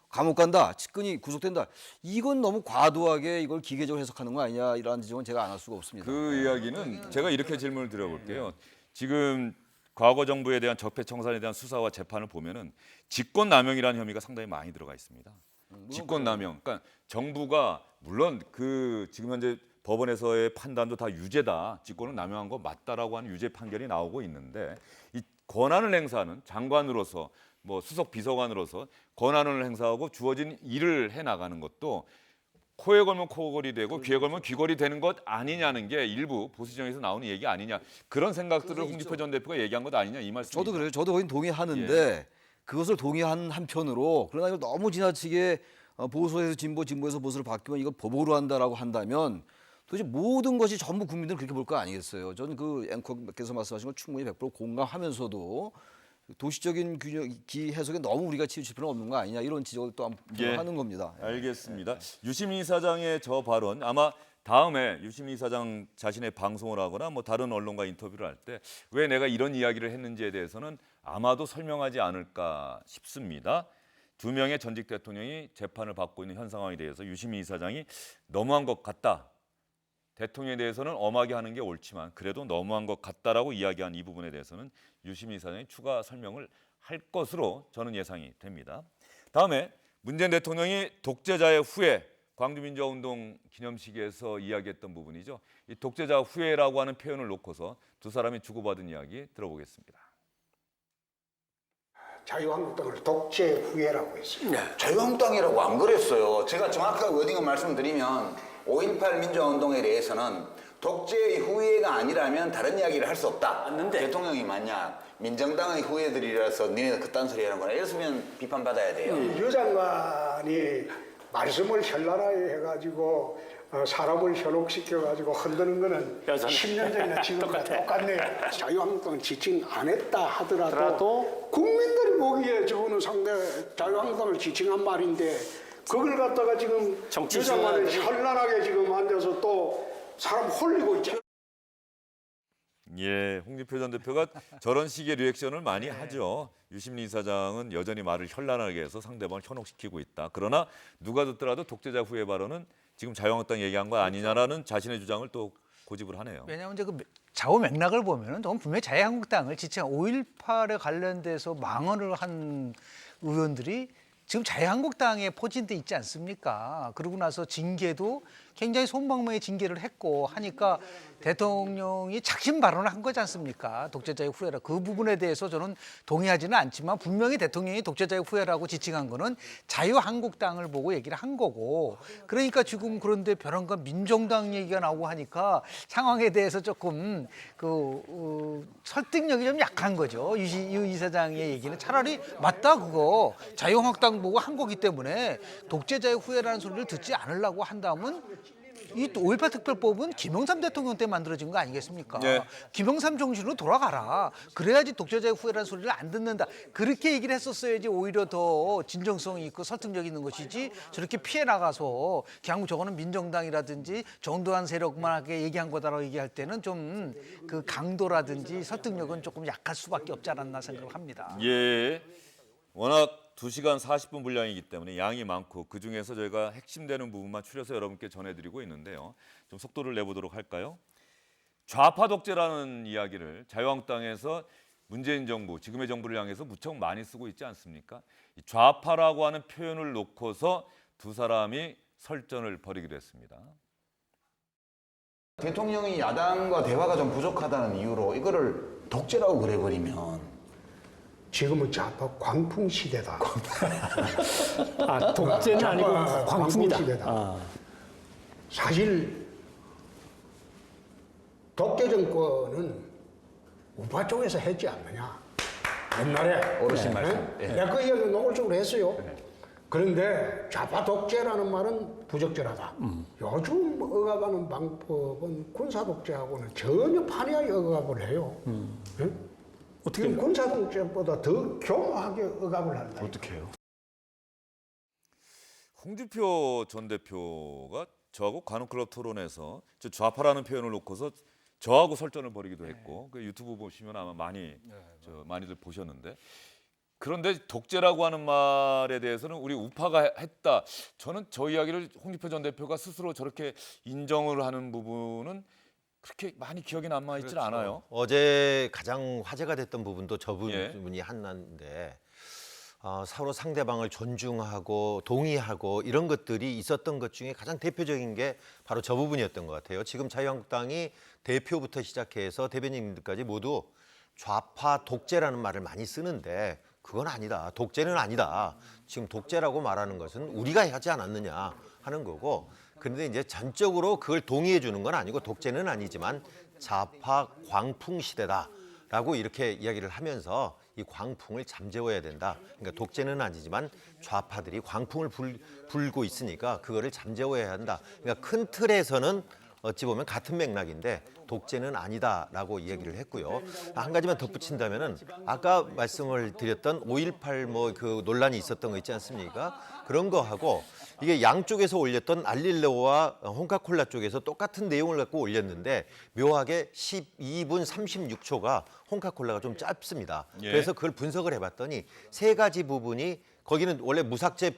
감옥 간다. 측근이 구속된다. 이건 너무 과도하게 이걸 기계적으로 해석하는 거 아니냐 이런 지적은 제가 안 할 수가 없습니다. 그 이야기는 제가 이렇게 질문을 드려볼게요. 지금 과거 정부에 대한 적폐청산에 대한 수사와 재판을 보면은 직권남용이라는 혐의가 상당히 많이 들어가 있습니다. 직권남용. 그러니까 정부가 물론 그 지금 현재 법원에서의 판단도 다 유죄다. 직권을 남용한 거 맞다라고 하는 유죄 판결이 나오고 있는데 이 권한을 행사하는 장관으로서 뭐 수석 비서관으로서 권한을 행사하고 주어진 일을 해 나가는 것도 코에 걸면 코걸이 되고 귀에 걸면 귀걸이 되는 것 아니냐는 게 일부 보수정에서 나오는 얘기 아니냐 그런 생각들을 홍준표 전 대표가 얘기한 것 아니냐 이 말씀. 저도 그래요. 저도 거긴 동의하는데 그것을 동의한 한편으로 그러나 이걸 너무 지나치게 보수에서 진보, 진보에서 보수를 바뀌면 이걸 보복으로 한다라고 한다면 도대체 모든 것이 전부 국민들은 그렇게 볼 거 아니겠어요. 저는 그 앵커께서 말씀하신 걸 충분히 100% 공감하면서도 도시적인 기 해석에 너무 우리가 치우칠 필요는 없는 거 아니냐 이런 지적을 또 하는 겁니다. 알겠습니다. 유시민 이사장의 저 발언 아마 다음에 유시민 이사장 자신의 방송을 하거나 뭐 다른 언론과 인터뷰를 할 때 왜 내가 이런 이야기를 했는지에 대해서는 아마도 설명하지 않을까 싶습니다. 2명의 전직 대통령이 재판을 받고 있는 현 상황에 대해서 유시민 이사장이 너무한 것 같다. 대통령에 대해서는 엄하게 하는 게 옳지만 그래도 너무한 것 같다라고 이야기한 이 부분에 대해서는 유시민 이사장이 추가 설명을 할 것으로 저는 예상이 됩니다. 다음에 문재인 대통령이 독재자의 후예 광주민주화운동 기념식에서 이야기했던 부분이죠. 이 독재자 후예라고 하는 표현을 놓고서 두 사람이 주고받은 이야기 들어보겠습니다. 자유한국당을 독재 후예라고 했어요. 자유한국당이라고 안 그랬어요. 제가 정확하게 어딘가 말씀드리면 5.18 민주화운동에 대해서는 독재의 후예가 아니라면 다른 이야기를 할 수 없다. 맞는데. 대통령이 만약 민정당의 후예들이라서 니네는 그딴 소리 하는 거나 이랬으면 비판받아야 돼요. 유 장관이 말씀을 현란하게 해가지고 사람을 현혹시켜가지고 흔드는 거는 여전히. 10년 전이나 지금과 똑같네요. 자유한국당은 지칭 안 했다 하더라도 그래도? 국민들이 보기에 저거는 상대 자유한국당을 지칭한 말인데 그걸 갖다가 지금 정치 유 장관은 시민들이- 현란하게 지금 앉아서 또 사람 홀리고 있죠. 예, 홍준표 전 대표가 저런 식의 리액션을 많이 하죠. 유시민 이사장은 여전히 말을 현란하게 해서 상대방을 현혹시키고 있다. 그러나 누가 듣더라도 독재자 후예 발언은 지금 자유한국당 얘기한 거 아니냐라는 자신의 주장을 또 고집을 하네요. 왜냐하면 이제 그 좌우 맥락을 보면은 저건 분명히 자유한국당을 지칭한 5.18에 관련돼서 망언을 한 의원들이 지금 자유한국당에 포진돼 있지 않습니까? 그러고 나서 징계도 굉장히 솜방망이 징계를 했고 하니까 대통령이 작심 발언을 한 거지 않습니까? 독재자의 후예라. 그 부분에 대해서 저는 동의하지는 않지만 분명히 대통령이 독재자의 후예라고 지칭한 거는 자유한국당을 보고 얘기를 한 거고 그러니까 지금 그런데 벼랑간 민정당 얘기가 나오고 하니까 상황에 대해서 조금 설득력이 좀 약한 거죠. 유 이사장의 얘기는 차라리 맞다 그거 자유한국당 보고 한 거기 때문에 독재자의 후예라는 소리를 듣지 않으려고 한다면 이 5.18 특별법은 김영삼 대통령 때 만들어진 거 아니겠습니까? 네. 김영삼 정신으로 돌아가라. 그래야지 독재자의 후예라는 소리를 안 듣는다. 그렇게 얘기를 했었어야지 오히려 더 진정성이 있고 설득력 있는 것이지 저렇게 피해 나가서 그냥 저거는 민정당이라든지 전두환 세력만하게 얘기한 거다라고 얘기할 때는 좀 그 강도라든지 설득력은 조금 약할 수밖에 없지 않았나 생각을 합니다. 예, 워낙 2시간 40분 분량이기 때문에 양이 많고 그중에서 저희가 핵심되는 부분만 추려서 여러분께 전해드리고 있는데요. 좀 속도를 내보도록 할까요? 좌파 독재라는 이야기를 자유한국당에서 문재인 정부, 지금의 정부를 향해서 무척 많이 쓰고 있지 않습니까? 이 좌파라고 하는 표현을 놓고서 두 사람이 설전을 벌이기도 했습니다. 대통령이 야당과 대화가 좀 부족하다는 이유로 이거를 독재라고 그래버리면 지금은 좌파 광풍 시대다. 아, 독재는 아니고 좌파 광풍이다. 시대다. 아. 사실 독재 정권은 우파 쪽에서 했지 않느냐. 옛날에 어르신 말씀. 예. 내가 그 이야기 노골적으로 했어요. 그런데 좌파 독재라는 말은 부적절하다. 요즘 억압하는 방법은 군사 독재하고는 전혀 판이하게 억압을 해요. 응? 어떻게 지금 군사 독재보다 더 교묘하게 억압을 한다. 어떻게 해요? 홍준표 전 대표가 저하고 관훈클럽 토론에서 저 좌파라는 표현을 놓고서 저하고 설전을 벌이기도 했고 그 유튜브 보시면 아마 많이들 보셨는데 그런데 독재라고 하는 말에 대해서는 우리 우파가 했다. 저는 저 이야기를 홍준표 전 대표가 스스로 저렇게 인정을 하는 부분은 그렇게 많이 기억에 남아 있질 않아요. 어제 가장 화제가 됐던 부분도 저 예. 부분이 하나인데 서로 상대방을 존중하고 동의하고 이런 것들이 있었던 것 중에 가장 대표적인 게 바로 저 부분이었던 것 같아요. 지금 자유한국당이 대표부터 시작해서 대변인들까지 모두 좌파 독재라는 말을 많이 쓰는데 그건 아니다. 독재는 아니다. 지금 독재라고 말하는 것은 우리가 하지 않았느냐 하는 거고 그런데 이제 전적으로 그걸 동의해 주는 건 아니고 독재는 아니지만 좌파 광풍 시대다라고 이렇게 이야기를 하면서 이 광풍을 잠재워야 된다. 그러니까 독재는 아니지만 좌파들이 광풍을 불고 있으니까 그거를 잠재워야 한다. 그러니까 큰 틀에서는 어찌 보면 같은 맥락인데 독재는 아니다라고 이야기를 했고요. 한 가지만 덧붙인다면은 아까 말씀을 드렸던 5.18 뭐 그 논란이 있었던 거 있지 않습니까? 그런 거하고 이게 양쪽에서 올렸던 알릴레오와 홍카콜라 쪽에서 똑같은 내용을 갖고 올렸는데 묘하게 12분 36초가 홍카콜라가 좀 짧습니다. 예. 그래서 그걸 분석을 해봤더니 세 가지 부분이 거기는 원래 무삭제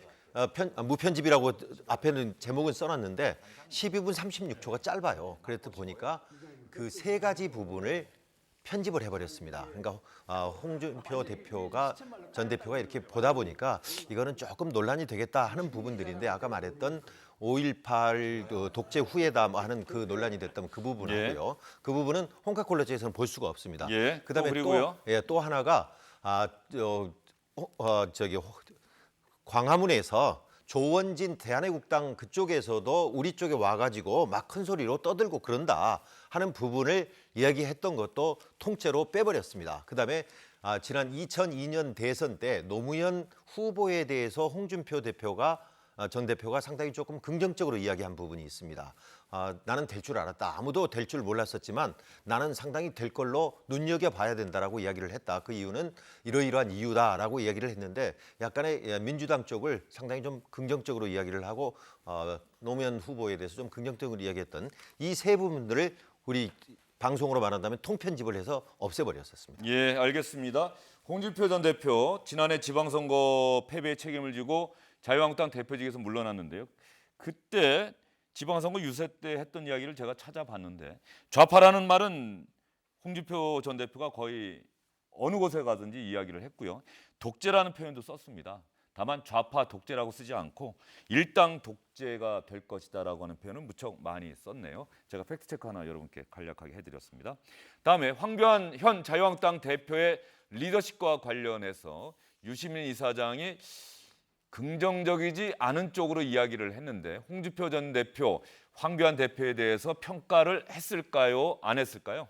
무편집이라고 앞에는 제목은 써놨는데 12분 36초가 짧아요. 그래서 보니까 그 세 가지 부분을 편집을 해버렸습니다. 그러니까 홍준표 대표가 전 대표가 이렇게 보다 보니까 이거는 조금 논란이 되겠다 하는 부분들인데 아까 말했던 5.18 그 독재 후에다 뭐 하는 그 논란이 됐던 그 부분하고요. 그 부분은 홍카콜라 쪽에서는 볼 수가 없습니다. 예, 그다음에 또 그리고요? 또 하나가 광화문에서 조원진 대한애국당 그쪽에서도 우리 쪽에 와가지고 막 큰 소리로 떠들고 그런다 하는 부분을 이야기했던 것도 통째로 빼버렸습니다. 그다음에 지난 2002년 대선 때 노무현 후보에 대해서 홍준표 대표가 전 대표가 상당히 조금 긍정적으로 이야기한 부분이 있습니다. 나는 될 줄 알았다. 아무도 될 줄 몰랐었지만 나는 상당히 될 걸로 눈여겨봐야 된다라고 이야기를 했다. 그 이유는 이러이러한 이유다라고 이야기를 했는데 약간의 민주당 쪽을 상당히 좀 긍정적으로 이야기를 하고 노무현 후보에 대해서 좀 긍정적으로 이야기했던 이 세 부분들을 우리 방송으로 말한다면 통편집을 해서 없애버렸었습니다. 예, 알겠습니다. 홍준표 전 대표 지난해 지방선거 패배의 책임을 지고 자유한국당 대표직에서 물러났는데요. 그때 지방선거 유세 때 했던 이야기를 제가 찾아봤는데 좌파라는 말은 홍준표 전 대표가 거의 어느 곳에 가든지 이야기를 했고요. 독재라는 표현도 썼습니다. 다만 좌파 독재라고 쓰지 않고 일당 독재가 될 것이다라고 하는 표현은 무척 많이 썼네요. 제가 팩트체크 하나 여러분께 간략하게 해드렸습니다. 다음에 황교안 현 자유한국당 대표의 리더십과 관련해서 유시민 이사장이 긍정적이지 않은 쪽으로 이야기를 했는데 홍준표 전 대표, 황교안 대표에 대해서 평가를 했을까요? 안 했을까요?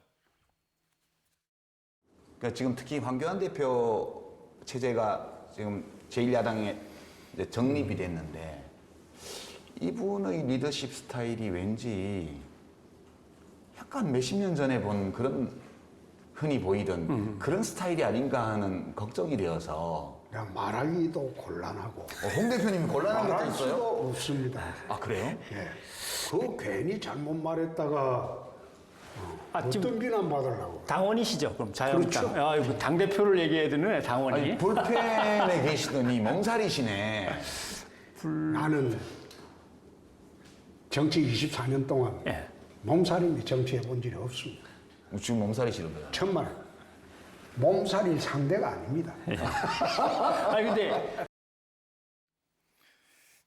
그러니까 지금 특히 황교안 대표 체제가 지금 제1야당에 이제 정립이 됐는데 이분의 리더십 스타일이 왠지 약간 몇십 년 전에 본 그런 흔히 보이던 그런 스타일이 아닌가 하는 걱정이 되어서 그냥 말하기도 곤란하고 홍 대표님 곤란한 것도 말할 수도 있어요? 없습니다. 아 그래요? 예. 그 괜히 잘못 말했다가 지금 어떤 비난 받으려고? 당원이시죠? 그럼 자유한국당. 그렇죠. 당 대표를 얘기해야 되는 당원이. 아니, 불펜에 계시더니 몸살이시네. 나는 정치 24년 동안 예. 몸살인데 정치해 본 적이 없습니다. 지금 몸살이시는 거야. 천만 몸살일 상대가 아닙니다. 아니 근데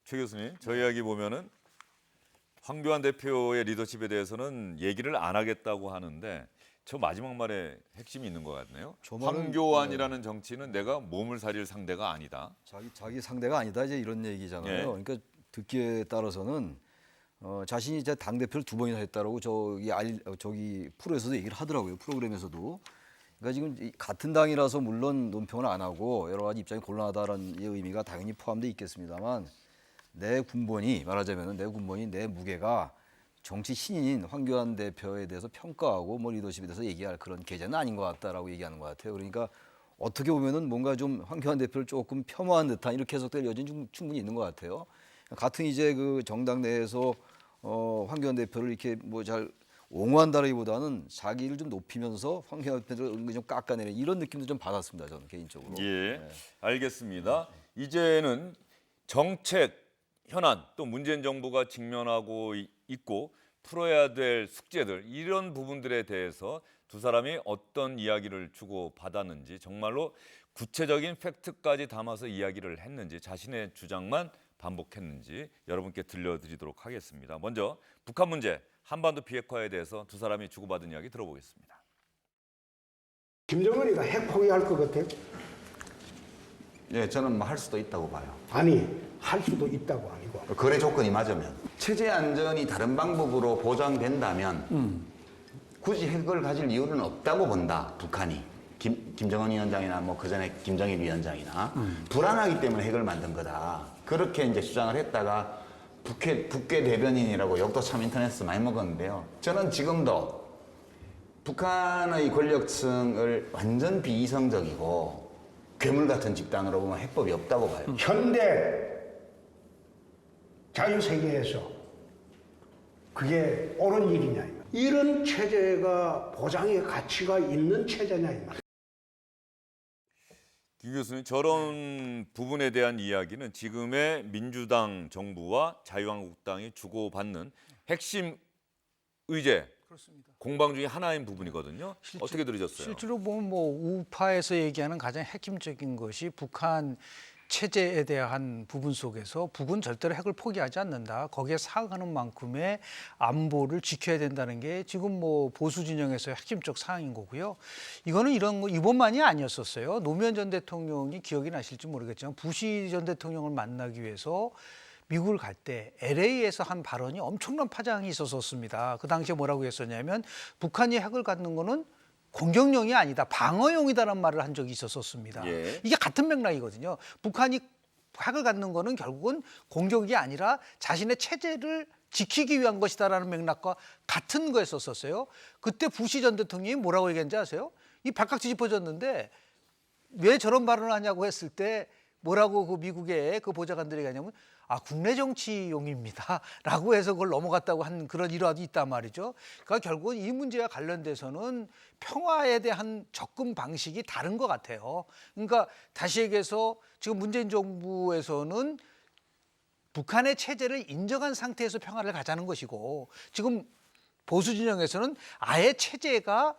최 교수님, 저 이야기 보면은 황교안 대표의 리더십에 대해서는 얘기를 안 하겠다고 하는데 저 마지막 말에 핵심이 있는 것 같네요. 저 말은, 황교안이라는 정치는 내가 몸을 사릴 상대가 아니다. 자기 상대가 아니다 이제 이런 얘기잖아요. 예. 그러니까 듣기에 따라서는 자신이 이제 당 대표를 2번이나 했다라고 저기 프로에서도 얘기를 하더라고요. 프로그램에서도. 그러니까 지금 같은 당이라서 물론 논평을 안 하고 여러 가지 입장이 곤란하다라는 의미가 당연히 포함되어 있겠습니다만 내 군번이 말하자면 내 무게가 정치 신인인 황교안 대표에 대해서 평가하고 뭐 리더십에 대해서 얘기할 그런 계제는 아닌 것 같다라고 얘기하는 것 같아요. 그러니까 어떻게 보면은 뭔가 좀 황교안 대표를 조금 폄하한 듯한 이렇게 해석될 여지는 충분히 있는 것 같아요. 같은 이제 그 정당 내에서 황교안 대표를 이렇게 뭐 잘 옹호한다라기보다는 자기를 좀 높이면서 황교안 대표를 은근히 좀 깎아내는 이런 느낌도 좀 받았습니다. 저는 개인적으로. 예, 알겠습니다. 이제는 정책 현안 또 문재인 정부가 직면하고 있고 풀어야 될 숙제들 이런 부분들에 대해서 두 사람이 어떤 이야기를 주고 받았는지 정말로 구체적인 팩트까지 담아서 이야기를 했는지 자신의 주장만 반복했는지 여러분께 들려드리도록 하겠습니다. 먼저 북한 문제, 한반도 비핵화에 대해서 두 사람이 주고받은 이야기 들어보겠습니다. 김정은이가 핵 포기할 것 같아요? 예, 저는 뭐 할 수도 있다고 봐요. 아니, 할 수도 있다고 아니고. 거래 조건이 맞으면. 체제 안전이 다른 방법으로 보장된다면 굳이 핵을 가질 이유는 없다고 본다, 북한이. 김정은 위원장이나 뭐 그전에 김정일 위원장이나 불안하기 때문에 핵을 만든 거다. 그렇게 이제 주장을 했다가 북괴 대변인이라고 욕도 참 인터넷에서 많이 먹었는데요. 저는 지금도 북한의 권력층을 완전 비이성적이고 괴물 같은 집단으로 보면 해법이 없다고 봐요. 현대 자유세계에서 그게 옳은 일이냐. 이런 체제가 보장의 가치가 있는 체제냐. 이 말이야. 김 교수님, 저런 부분에 대한 이야기는 지금의 민주당 정부와 자유한국당이 주고받는 핵심 의제, 공방 중에 하나인 부분이거든요. 어떻게 들으셨어요? 실제로 보면 뭐 우파에서 얘기하는 가장 핵심적인 것이 북한 체제에 대한 부분 속에서 북은 절대로 핵을 포기하지 않는다. 거기에 사악하는 만큼의 안보를 지켜야 된다는 게 지금 뭐 보수 진영에서의 핵심적 사항인 거고요. 이거는 이런 거 이번만이 아니었었어요. 노무현 전 대통령이 기억이 나실지 모르겠지만 부시 전 대통령을 만나기 위해서 미국을 갈 때 LA에서 한 발언이 엄청난 파장이 있었습니다. 그 당시에 뭐라고 했었냐면 북한이 핵을 갖는 거는 공격용이 아니다, 방어용이다라는 말을 한 적이 있었습니다. 예. 이게 같은 맥락이거든요. 북한이 핵을 갖는 거는 결국은 공격이 아니라 자신의 체제를 지키기 위한 것이다라는 맥락과 같은 거였었어요. 그때 부시 전 대통령이 뭐라고 얘기했는지 아세요? 이 발칵 뒤집어졌는데 왜 저런 발언을 하냐고 했을 때 뭐라고 그 미국의 그 보좌관들이 얘기하냐면 국내 정치용입니다라고 해서 그걸 넘어갔다고 한 그런 일화도 있단 말이죠. 그러니까 결국은 이 문제와 관련돼서는 평화에 대한 접근 방식이 다른 것 같아요. 그러니까 다시 얘기해서 지금 문재인 정부에서는 북한의 체제를 인정한 상태에서 평화를 가자는 것이고 지금 보수 진영에서는 아예 체제가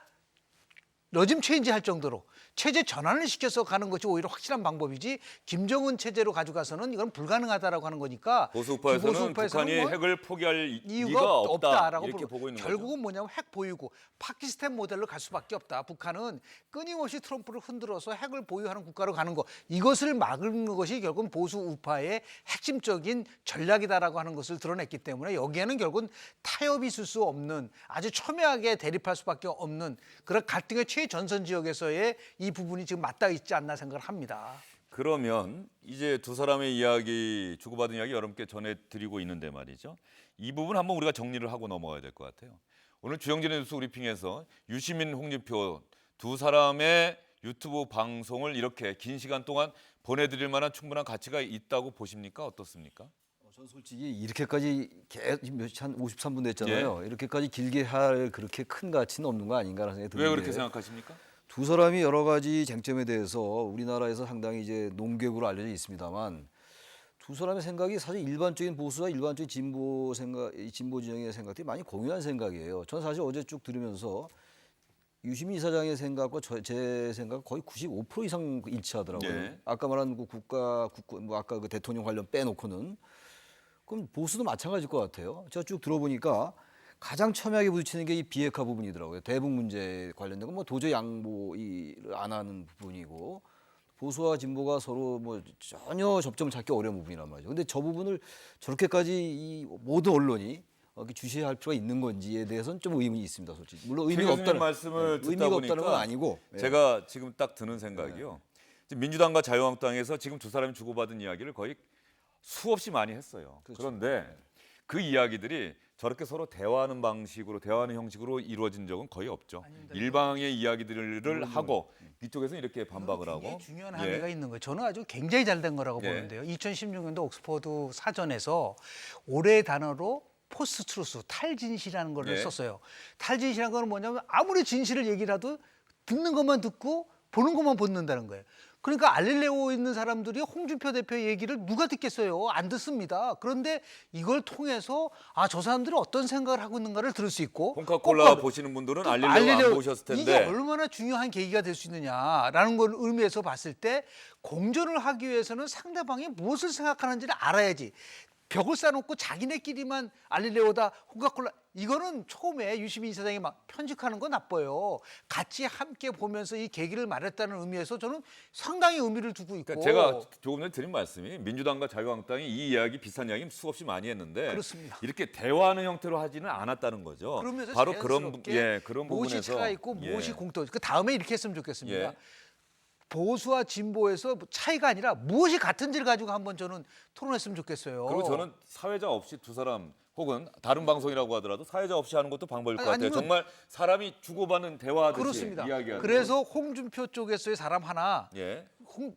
러짐 체인지 할 정도로 체제 전환을 시켜서 가는 것이 오히려 확실한 방법이지 김정은 체제로 가져가서는 이건 불가능하다라고 하는 거니까 보수파에서는 북한이 뭐 핵을 포기할 이유가 이유가 없다라고 이렇게 보고 있는 결국은 거죠. 뭐냐면 핵 보유고 파키스탄 모델로 갈 수밖에 없다. 북한은 끊임없이 트럼프를 흔들어서 핵을 보유하는 국가로 가는 거 이것을 막는 것이 결국은 보수 우파의 핵심적인 전략이다라고 하는 것을 드러냈기 때문에 여기에는 결국은 타협이 있을 수 없는 아주 첨예하게 대립할 수밖에 없는 그런 갈등의 최전선 지역에서의 이 부분이 지금 맞닿아 있지 않나 생각을 합니다. 그러면 이제 두 사람의 이야기 주고받은 이야기 여러분께 전해드리고 있는데 말이죠. 이 부분 한번 우리가 정리를 하고 넘어가야 될 것 같아요. 오늘 주영진의 뉴스 브리핑에서 유시민, 홍준표 두 사람의 유튜브 방송을 이렇게 긴 시간 동안 보내드릴 만한 충분한 가치가 있다고 보십니까? 어떻습니까? 전 솔직히 이렇게까지 한 53분 됐잖아요. 이렇게까지 길게 할 그렇게 큰 가치는 없는 거 아닌가라는 생각이 드는데. 왜 그렇게 생각하십니까? 두 사람이 여러 가지 쟁점에 대해서 우리나라에서 상당히 이제 논객으로 알려져 있습니다만 두 사람의 생각이 사실 일반적인 보수와 일반적인 진보 진영의 생각들이 많이 공유한 생각이에요. 전 사실 어제 쭉 들으면서 유시민 이사장의 생각과 제 생각 거의 95% 이상 일치하더라고요. 예. 아까 말한 그 뭐 아까 그 대통령 관련 빼놓고는 그럼 보수도 마찬가지일 것 같아요. 제가 쭉 들어보니까 가장 첨예하게 부딪히는 게 이 비핵화 부분이더라고요. 대북 문제 관련된 건 뭐 도저히 양보를 안 하는 부분이고 보수와 진보가 서로 뭐 전혀 접점을 찾기 어려운 부분이란 말이죠. 근데 저 부분을 저렇게까지 이 모든 언론이 이렇게 주시해야 할 필요가 있는 건지에 대해서는 좀 의문이 있습니다, 솔직히. 물론 의미가 없다는 말씀을 듣다 의미가 보니까 없다는 건 아니고 제가 지금 딱 드는 생각이요. 지금 민주당과 자유한국당에서 지금 두 사람이 주고받은 이야기를 거의 수없이 많이 했어요. 그런데 그 이야기들이 저렇게 서로 대화하는 방식으로 대화하는 형식으로 이루어진 적은 거의 없죠. 일방의 이야기들을 하고 이쪽에서는 이렇게 반박을 하고. 굉장히 중요한 함의가 있는 거예요. 저는 아주 굉장히 잘 된 거라고 예. 보는데요. 2016년도 옥스퍼드 사전에서 올해의 단어로 포스트 트루스, 탈진실이라는 걸 예. 썼어요. 탈진실이라는 건 뭐냐면 아무리 진실을 얘기를 해도 듣는 것만 듣고 보는 것만 보는다는 거예요. 그러니까 알릴레오에 있는 사람들이 홍준표 대표 얘기를 누가 듣겠어요? 안 듣습니다. 그런데 이걸 통해서 저 사람들이 어떤 생각을 하고 있는가를 들을 수 있고 콩카콜라 보시는 분들은 알릴레오 안 보셨을 텐데 이게 얼마나 중요한 계기가 될 수 있느냐라는 걸 의미에서 봤을 때 공존을 하기 위해서는 상대방이 무엇을 생각하는지를 알아야지. 벽을 쌓아놓고 자기네끼리만 알릴레오다 콩카콜라 이거는 처음에 유시민 이사장이 막 편집하는 건 나빠요. 같이 함께 보면서 이 계기를 말했다는 의미에서 저는 상당히 의미를 두고 있고. 그러니까 제가 조금 전에 드린 말씀이 민주당과 자유한국당이 이 이야기 비슷한 이야기 수없이 많이 했는데 그렇습니다. 이렇게 대화하는 형태로 하지는 않았다는 거죠. 그러면서 바로 자연스럽게 그런 무엇이 부분에서 차가 있고 무엇이 예. 공통. 그 다음에 이렇게 했으면 좋겠습니다. 예. 보수와 진보에서 차이가 아니라 무엇이 같은지를 가지고 한번 저는 토론했으면 좋겠어요. 그리고 저는 사회자 없이 두 사람 혹은 다른 방송이라고 하더라도 사회자 없이 하는 것도 방법일 것 같아요. 아니면- 정말 사람이 주고받는 대화하듯이 그렇습니다. 이야기하는. 그래서 홍준표 쪽에서의 사람 하나, 예.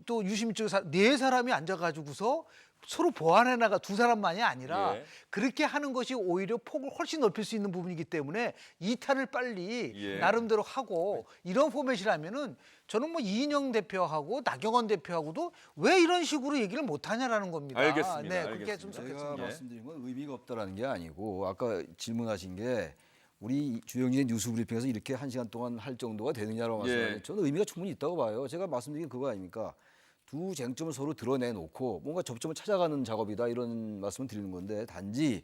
또 유시민 쪽에 네 사람이 앉아가지고서 서로 보완해 나가 두 사람만이 아니라 예. 그렇게 하는 것이 오히려 폭을 훨씬 넓힐 수 있는 부분이기 때문에 이탄을 빨리 예. 나름대로 하고 이런 포맷이라면은 저는 뭐 이인영 대표하고 나경원 대표하고도 왜 이런 식으로 얘기를 못 하냐라는 겁니다. 알겠습니다. 네, 그렇게 좀 알겠습니다. 제가 좋겠습니다. 말씀드린 건 의미가 없다라는 게 아니고 아까 질문하신 게 우리 주영진의 뉴스 브리핑에서 이렇게 1시간 동안 할 정도가 되느냐라고 말씀하셨는데 예. 저는 의미가 충분히 있다고 봐요. 제가 말씀드린 게 그거 아닙니까? 두 쟁점을 서로 드러내놓고 뭔가 접점을 찾아가는 작업이다 이런 말씀을 드리는 건데 단지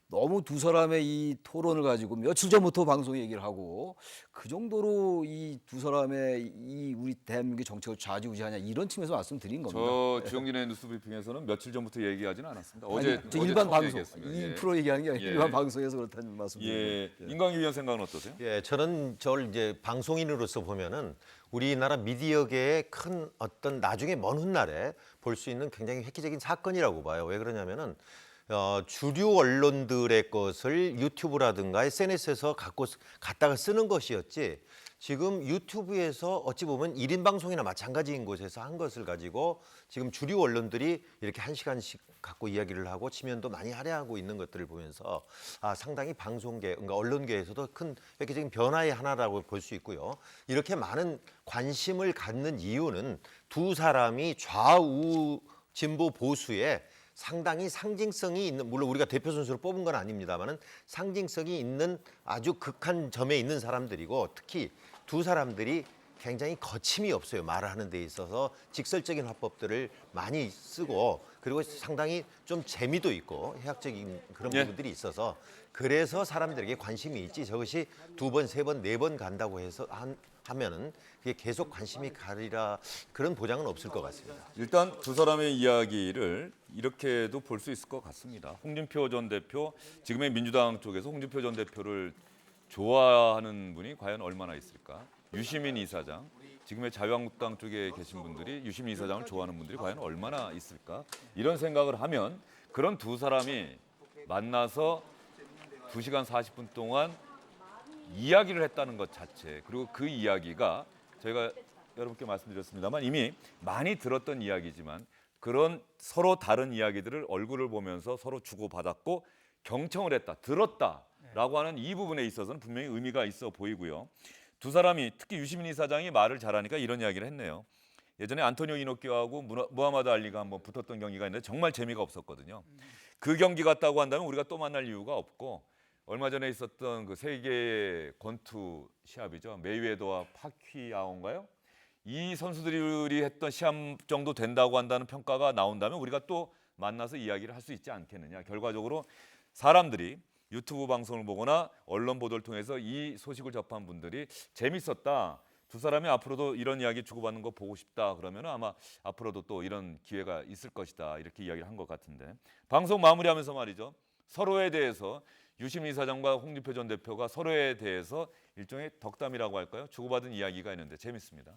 너무 두 사람의 이 토론을 가지고 며칠 전부터 방송에 얘기를 하고 그 정도로 이 두 사람의 이 우리 대한민국의 정책을 좌지우지하냐 이런 측면에서 말씀드린 겁니다. 저 주영진의 뉴스 브리핑에서는 며칠 전부터 얘기하지는 않았습니다. 아니, 어제 저 어제 일반 처음 방송 얘기했습니다. 이 예. 프로 얘기하는 게 아니라 예. 일반 방송에서 그렇다는 말씀드립니다. 예. 인광기 위원 생각은 어떠세요? 예, 저는 저를 이제 방송인으로서 보면은 우리나라 미디어계의 큰 어떤 나중에 먼 훗날에 볼 수 있는 굉장히 획기적인 사건이라고 봐요. 왜 그러냐면은 주류 언론들의 것을 유튜브라든가 SNS에서 갖다가 쓰는 것이었지. 지금 유튜브에서 어찌 보면 1인 방송이나 마찬가지인 곳에서 한 것을 가지고 지금 주류 언론들이 이렇게 1시간씩 갖고 이야기를 하고 지면도 많이 할애하고 있는 것들을 보면서 상당히 방송계, 그러니까 언론계에서도 큰 획기적인 변화의 하나라고 볼 수 있고요. 이렇게 많은 관심을 갖는 이유는 두 사람이 좌우 진보 보수에 상당히 상징성이 있는, 물론 우리가 대표 선수로 뽑은 건 아닙니다만은 상징성이 있는 아주 극한 점에 있는 사람들이고 특히 두 사람들이 굉장히 거침이 없어요. 말을 하는 데 있어서 직설적인 화법들을 많이 쓰고 그리고 상당히 좀 재미도 있고 해학적인 그런 예. 부분들이 있어서 그래서 사람들에게 관심이 있지 저것이 두 번, 세 번, 네 번 간다고 해서 하면은 그게 계속 관심이 가리라 그런 보장은 없을 것 같습니다. 일단 두 사람의 이야기를 이렇게도 볼 수 있을 것 같습니다. 홍준표 전 대표, 지금의 민주당 쪽에서 홍준표 전 대표를 좋아하는 분이 과연 얼마나 있을까? 유시민 이사장, 지금의 자유한국당 쪽에 계신 분들이 유시민 이사장을 좋아하는 분들이 과연 얼마나 있을까? 이런 생각을 하면 그런 두 사람이 만나서 2시간 40분 동안 이야기를 했다는 것 자체, 그리고 그 이야기가 저희가 여러분께 말씀드렸습니다만 이미 많이 들었던 이야기지만 그런 서로 다른 이야기들을 얼굴을 보면서 서로 주고받았고 경청을 했다, 들었다라고 하는 이 부분에 있어서는 분명히 의미가 있어 보이고요. 두 사람이 특히 유시민 이사장이 말을 잘하니까 이런 이야기를 했네요. 예전에 안토니오 이노키하고 무하마드 알리가 한번 붙었던 경기가 있는데 정말 재미가 없었거든요. 그 경기 같다고 한다면 우리가 또 만날 이유가 없고 얼마 전에 있었던 그 세계 권투 시합이죠. 메이웨더와 파퀴아오인가요? 이 선수들이 했던 시합 정도 된다고 한다는 평가가 나온다면 우리가 또 만나서 이야기를 할 수 있지 않겠느냐. 결과적으로 사람들이 유튜브 방송을 보거나 언론 보도를 통해서 이 소식을 접한 분들이 재밌었다. 두 사람이 앞으로도 이런 이야기 주고받는 거 보고 싶다. 그러면 아마 앞으로도 또 이런 기회가 있을 것이다. 이렇게 이야기를 한 것 같은데. 방송 마무리하면서 말이죠. 서로에 대해서 유시민 이사장과 홍준표 전 대표가 서로에 대해서 일종의 덕담이라고 할까요? 주고받은 이야기가 있는데 재밌습니다.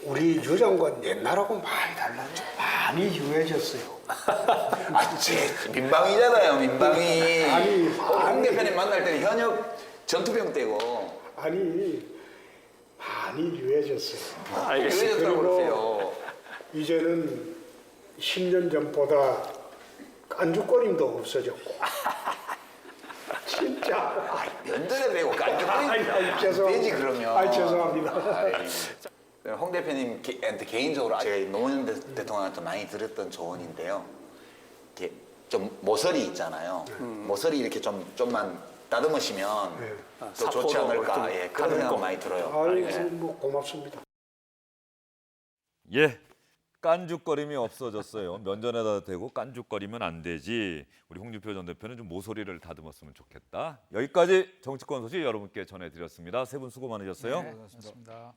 우리 유 장관 옛날하고 많이 달라져. 많이 유해졌어요. 민방위잖아요, 민방위. 아니, 홍 대표님 만날 때는 현역 전투병 때고. 아니, 많이 유해졌어요. 왜 저러고 그러세요? 이제는 10년 전보다 깐죽거림도 없어졌고. 진짜. 면전에 대고 깐죽거리면 죄송합니다. 되지 그러면. 아이, 죄송합니다. 아이, 홍 대표님한테 개인적으로 제가 노무현 대통령한테 많이 들었던 조언인데요. 이렇게 좀 모서리 있잖아요. 모서리 이렇게 좀만 다듬으시면 더 좋지 않을까. 예, 그런 생각 많이 들어요. 아이고, 뭐 고맙습니다. 예, 깐죽거림이 없어졌어요. 면전에다 대고 깐죽거리면 안 되지. 우리 홍준표 전 대표는 좀 모서리를 다듬었으면 좋겠다. 여기까지 정치권 소식 여러분께 전해드렸습니다. 세 분 수고 많으셨어요. 네, 고맙습니다.